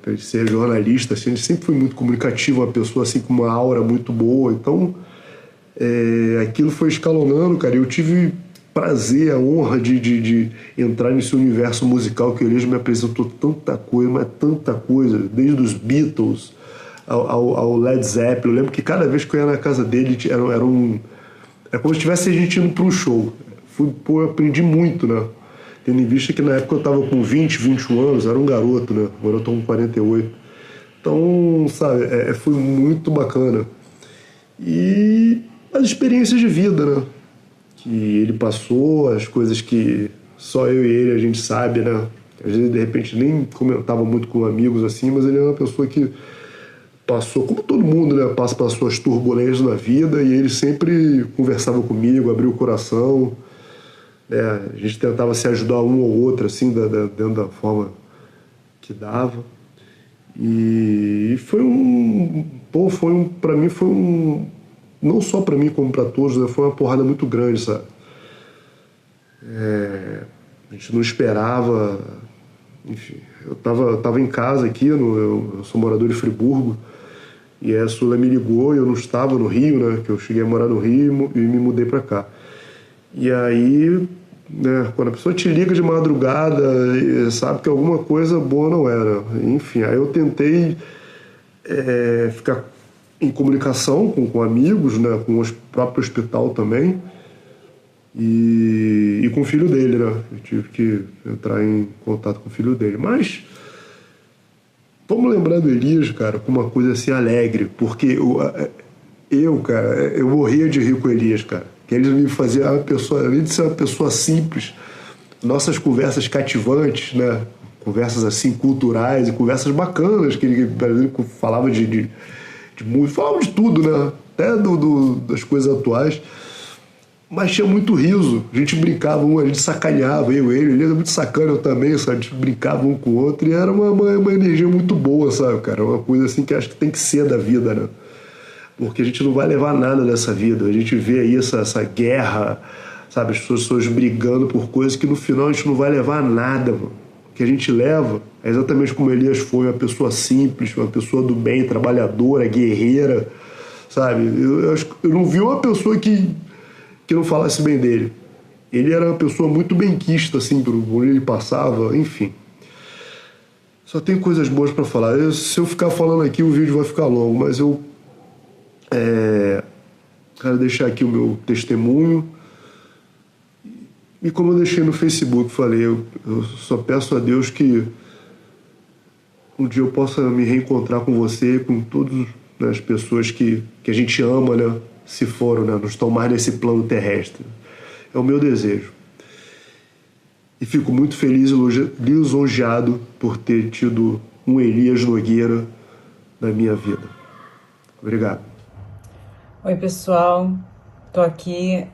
Para ele ser jornalista, assim, ele sempre foi muito comunicativo, uma pessoa assim com uma aura muito boa. Então, aquilo foi escalonando, cara. Eu tive prazer, a honra de entrar nesse universo musical que o Elias me apresentou tanta coisa, mas tanta coisa, desde os Beatles ao Led Zeppelin. Eu lembro que cada vez que eu ia na casa dele era como se estivesse a gente indo para um show. Eu aprendi muito, né? Tendo em vista que na época eu estava com 20, 21 anos, era um garoto, né? Agora eu estou com 48. Então, sabe, foi muito bacana. E as experiências de vida, né? Que ele passou, as coisas que só eu e ele a gente sabe, né? Às vezes, de repente, nem comentava muito com amigos assim, mas ele é uma pessoa que passou, como todo mundo, né? Passa pelas suas turbulências na vida, e ele sempre conversava comigo, abriu o coração. A gente tentava se ajudar um ou outro, assim, dentro da forma que dava. E para mim foi um, não só para mim como para todos, né, foi uma porrada muito grande, sabe? A gente não esperava, enfim, eu tava em casa aqui, eu sou morador de Friburgo, e a Sula me ligou e eu não estava no Rio, né, que eu cheguei a morar no Rio e me mudei para cá. E aí, né, quando a pessoa te liga de madrugada, sabe que alguma coisa boa não era. Enfim, aí eu tentei ficar em comunicação com amigos, né, com o próprio hospital também, e com o filho dele, né? Eu tive que entrar em contato com o filho dele. Mas vamos lembrar do Elias, cara, com uma coisa assim alegre, porque eu morria de rir com o Elias, cara. Que ele me fazia uma pessoa, além de ser uma pessoa simples, nossas conversas cativantes, né? Conversas assim culturais e conversas bacanas, que ele falava de música, falava de tudo, né? Até das coisas atuais. Mas tinha muito riso, a gente brincava, a gente sacaneava, ele era muito sacana, eu também, sabe? A gente brincava um com o outro e era uma energia muito boa, sabe, cara? Uma coisa assim que acho que tem que ser da vida, né? Porque a gente não vai levar nada dessa vida, a gente vê aí essa guerra, sabe? As pessoas brigando por coisas que no final a gente não vai levar nada, mano. O que a gente leva é exatamente como Elias foi, uma pessoa simples, uma pessoa do bem, trabalhadora, guerreira, sabe? Eu não vi uma pessoa que não falasse bem dele. Ele era uma pessoa muito benquista, assim, por onde ele passava, enfim. Só tem coisas boas para falar. Se eu ficar falando aqui, o vídeo vai ficar longo, mas eu quero deixar aqui o meu testemunho. E como eu deixei no Facebook, falei, eu só peço a Deus que um dia eu possa me reencontrar com você, com todas, né, as pessoas que a gente ama, né? Se foram, né? Não estão mais nesse plano terrestre. É o meu desejo. E fico muito feliz e lisonjeado por ter tido um Elias Nogueira na minha vida. Obrigado. Oi, pessoal. Estou aqui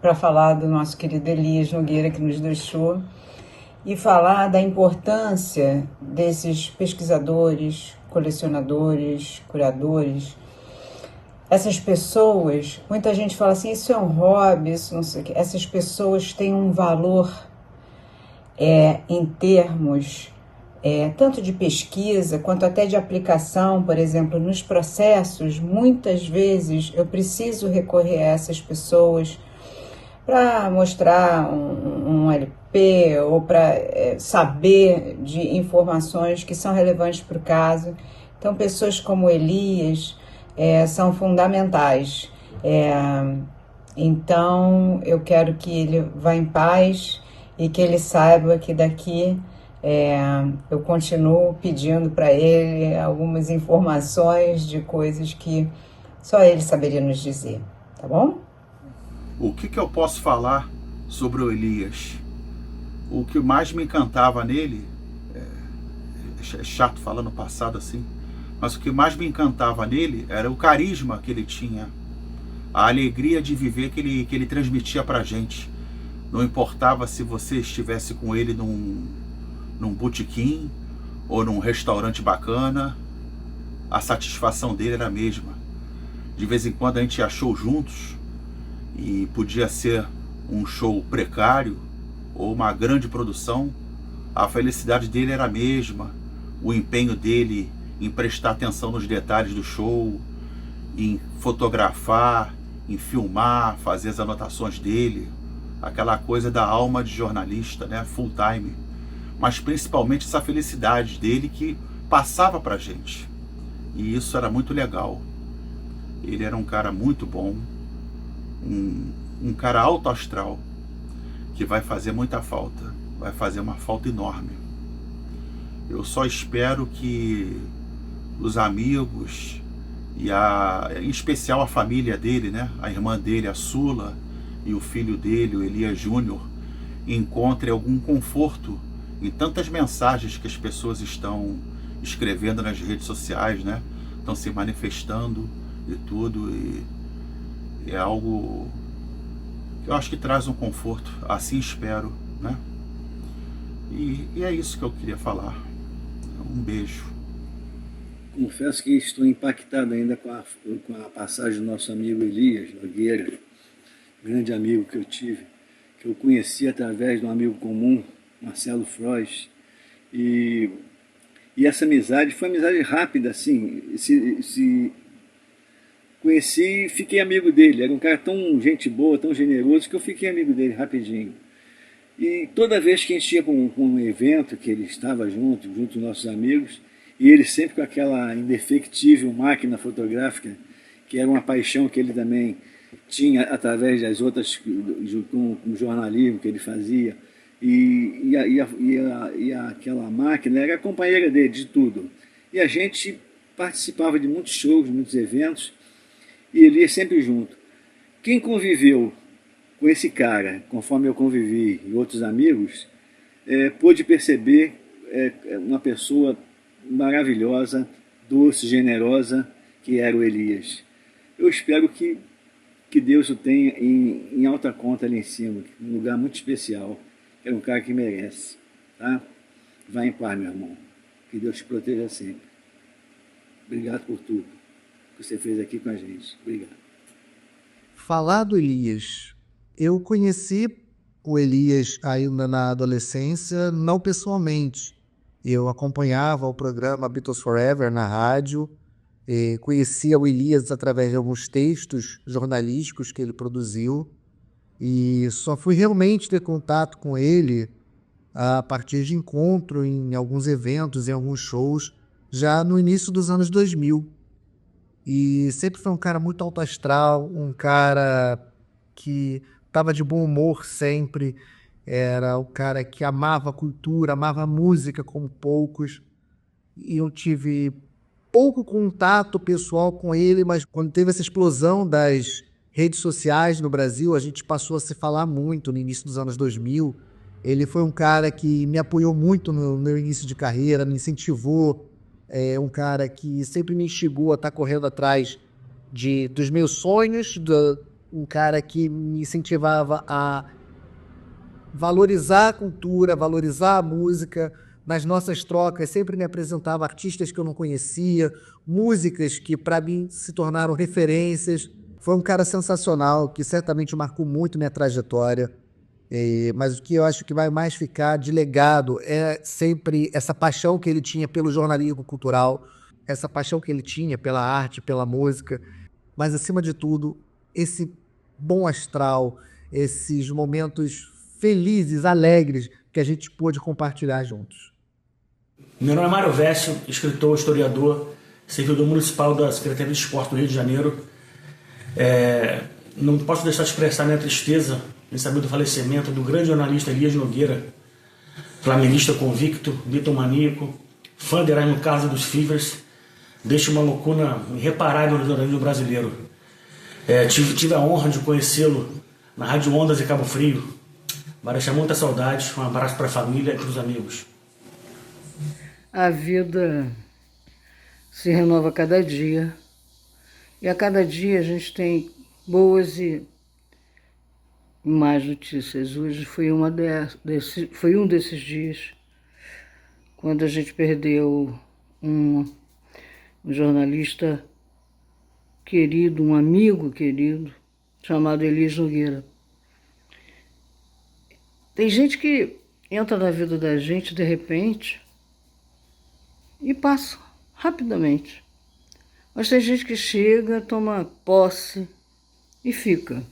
para falar do nosso querido Elias Nogueira, que nos deixou, e falar da importância desses pesquisadores, colecionadores, curadores. Essas pessoas, muita gente fala assim, isso é um hobby, isso não sei o quê. Essas pessoas têm um valor em termos tanto de pesquisa quanto até de aplicação, por exemplo, nos processos. Muitas vezes eu preciso recorrer a essas pessoas para mostrar um LP ou para saber de informações que são relevantes para o caso. Então, pessoas como Elias são fundamentais. Então, eu quero que ele vá em paz e que ele saiba que daqui eu continuo pedindo para ele algumas informações de coisas que só ele saberia nos dizer, tá bom? O que eu posso falar sobre o Elias? O que mais me encantava nele, é chato falar no passado assim, mas o que mais me encantava nele era o carisma que ele tinha, a alegria de viver que ele transmitia pra gente. Não importava se você estivesse com ele num botequim ou num restaurante bacana, a satisfação dele era a mesma. De vez em quando a gente ia show juntos, e podia ser um show precário ou uma grande produção, a felicidade dele era a mesma, o empenho dele em prestar atenção nos detalhes do show, em fotografar, em filmar, fazer as anotações dele, aquela coisa da alma de jornalista, né, full time, mas principalmente essa felicidade dele que passava pra gente, e isso era muito legal. Ele era um cara muito bom, um cara alto astral, que vai fazer muita falta, vai fazer uma falta enorme. Eu só espero que os amigos e em especial a família dele, né, a irmã dele, a Sula, e o filho dele, o Elias Júnior, encontrem algum conforto em tantas mensagens que as pessoas estão escrevendo nas redes sociais, né, estão se manifestando e tudo, e é algo que eu acho que traz um conforto, assim espero, né? E é isso que eu queria falar. Um beijo. Confesso que estou impactado ainda com a passagem do nosso amigo Elias Nogueira, grande amigo que eu tive, que eu conheci através de um amigo comum, Marcelo Frois. E essa amizade foi uma amizade rápida, assim. Conheci e fiquei amigo dele. Era um cara tão gente boa, tão generoso, que eu fiquei amigo dele rapidinho. E toda vez que a gente ia para um evento, que ele estava junto dos nossos amigos, e ele sempre com aquela indefectível máquina fotográfica, que era uma paixão que ele também tinha através das outras, com o jornalismo que ele fazia. E aquela máquina era a companheira dele de tudo. E a gente participava de muitos shows, muitos eventos, e ele ia sempre junto. Quem conviveu com esse cara, conforme eu convivi e outros amigos, pôde perceber uma pessoa maravilhosa, doce, generosa, que era o Elias. Eu espero que Deus o tenha em alta conta ali em cima, um lugar muito especial. É um cara que merece, tá? Vai em paz, meu irmão. Que Deus te proteja sempre. Obrigado por tudo que você fez aqui com a gente. Obrigado. Falar do Elias. Eu conheci o Elias ainda na adolescência, não pessoalmente. Eu acompanhava o programa Beatles Forever na rádio, conhecia o Elias através de alguns textos jornalísticos que ele produziu, e só fui realmente ter contato com ele a partir de encontro em alguns eventos, em alguns shows, já no início dos anos 2000. E sempre foi um cara muito alto astral, um cara que estava de bom humor sempre, era o cara que amava a cultura, amava a música como poucos. E eu tive pouco contato pessoal com ele, mas quando teve essa explosão das redes sociais no Brasil, a gente passou a se falar muito no início dos anos 2000. Ele foi um cara que me apoiou muito no meu início de carreira, me incentivou, um cara que sempre me instigou a estar correndo atrás dos meus sonhos, um cara que me incentivava a valorizar a cultura, valorizar a música. Nas nossas trocas sempre me apresentava artistas que eu não conhecia, músicas que para mim se tornaram referências. Foi um cara sensacional, que certamente marcou muito minha trajetória. Mas o que eu acho que vai mais ficar de legado é sempre essa paixão que ele tinha pelo jornalismo cultural, essa paixão que ele tinha pela arte, pela música, mas acima de tudo, esse bom astral, esses momentos felizes, alegres, que a gente pôde compartilhar juntos. Meu nome é Mário Vécio, escritor, historiador, servidor municipal da Secretaria de Esporte do Rio de Janeiro. Não posso deixar de expressar minha tristeza em saber do falecimento do grande jornalista Elias Nogueira, flamenguista convicto, bitomaníaco, fã de Erasmo Carlos dos Fevers, deixa uma lacuna irreparável no jornalismo brasileiro. Tive a honra de conhecê-lo na Rádio Ondas de Cabo Frio. Vai deixar muita saudade. Um abraço para a família e para os amigos. A vida se renova a cada dia. E a cada dia a gente tem boas e mais notícias. Hoje foi um desses dias, quando a gente perdeu um jornalista querido, um amigo querido, chamado Elias Nogueira. Tem gente que entra na vida da gente de repente e passa rapidamente. Mas tem gente que chega, toma posse e fica.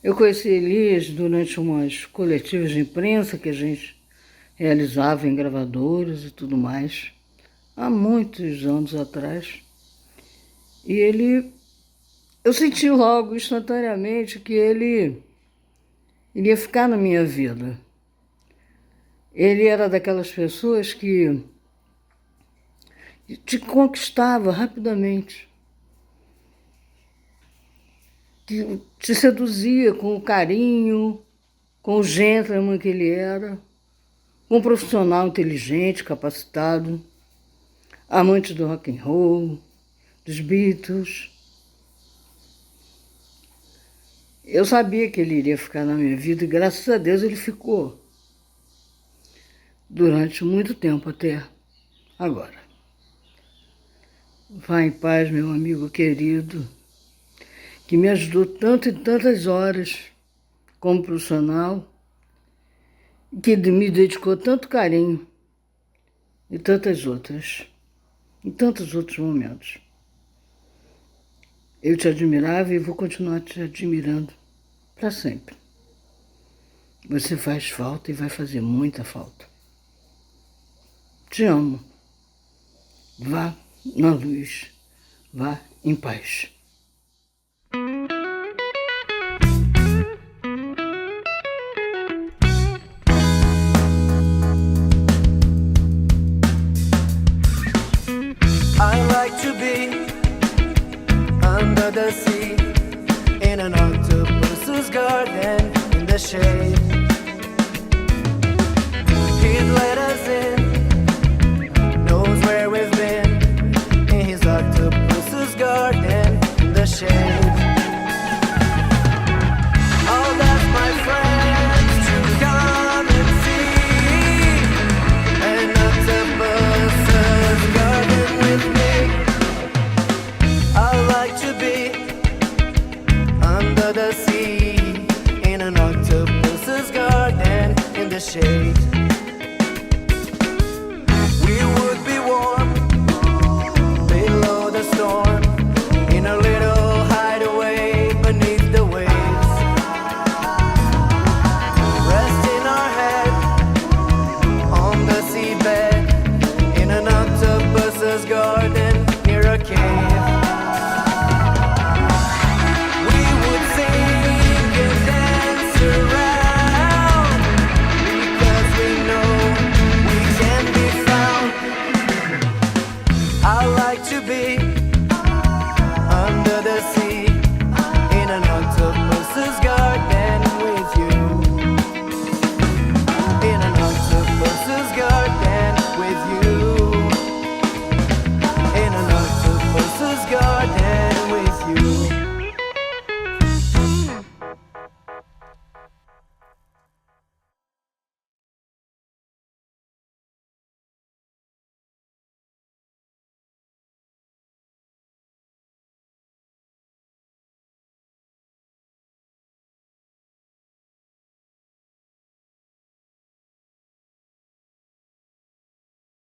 Eu conheci Elias durante umas coletivas de imprensa que a gente realizava em gravadores e tudo mais, há muitos anos atrás. E eu senti logo, instantaneamente, que ele iria ficar na minha vida. Ele era daquelas pessoas que te conquistava rapidamente, que te seduzia com o carinho, com o gentleman que ele era, com um profissional inteligente, capacitado, amante do rock and roll, dos Beatles. Eu sabia que ele iria ficar na minha vida e graças a Deus ele ficou. durante muito tempo até agora. Vá em paz, meu amigo querido, que me ajudou tanto e tantas horas como profissional, que me dedicou tanto carinho e tantas outras, em tantos outros momentos. Eu te admirava e vou continuar te admirando para sempre. Você faz falta e vai fazer muita falta. Te amo. Vá na luz. Vá em paz. I like to be under the sea, in an octopus's garden, in the shade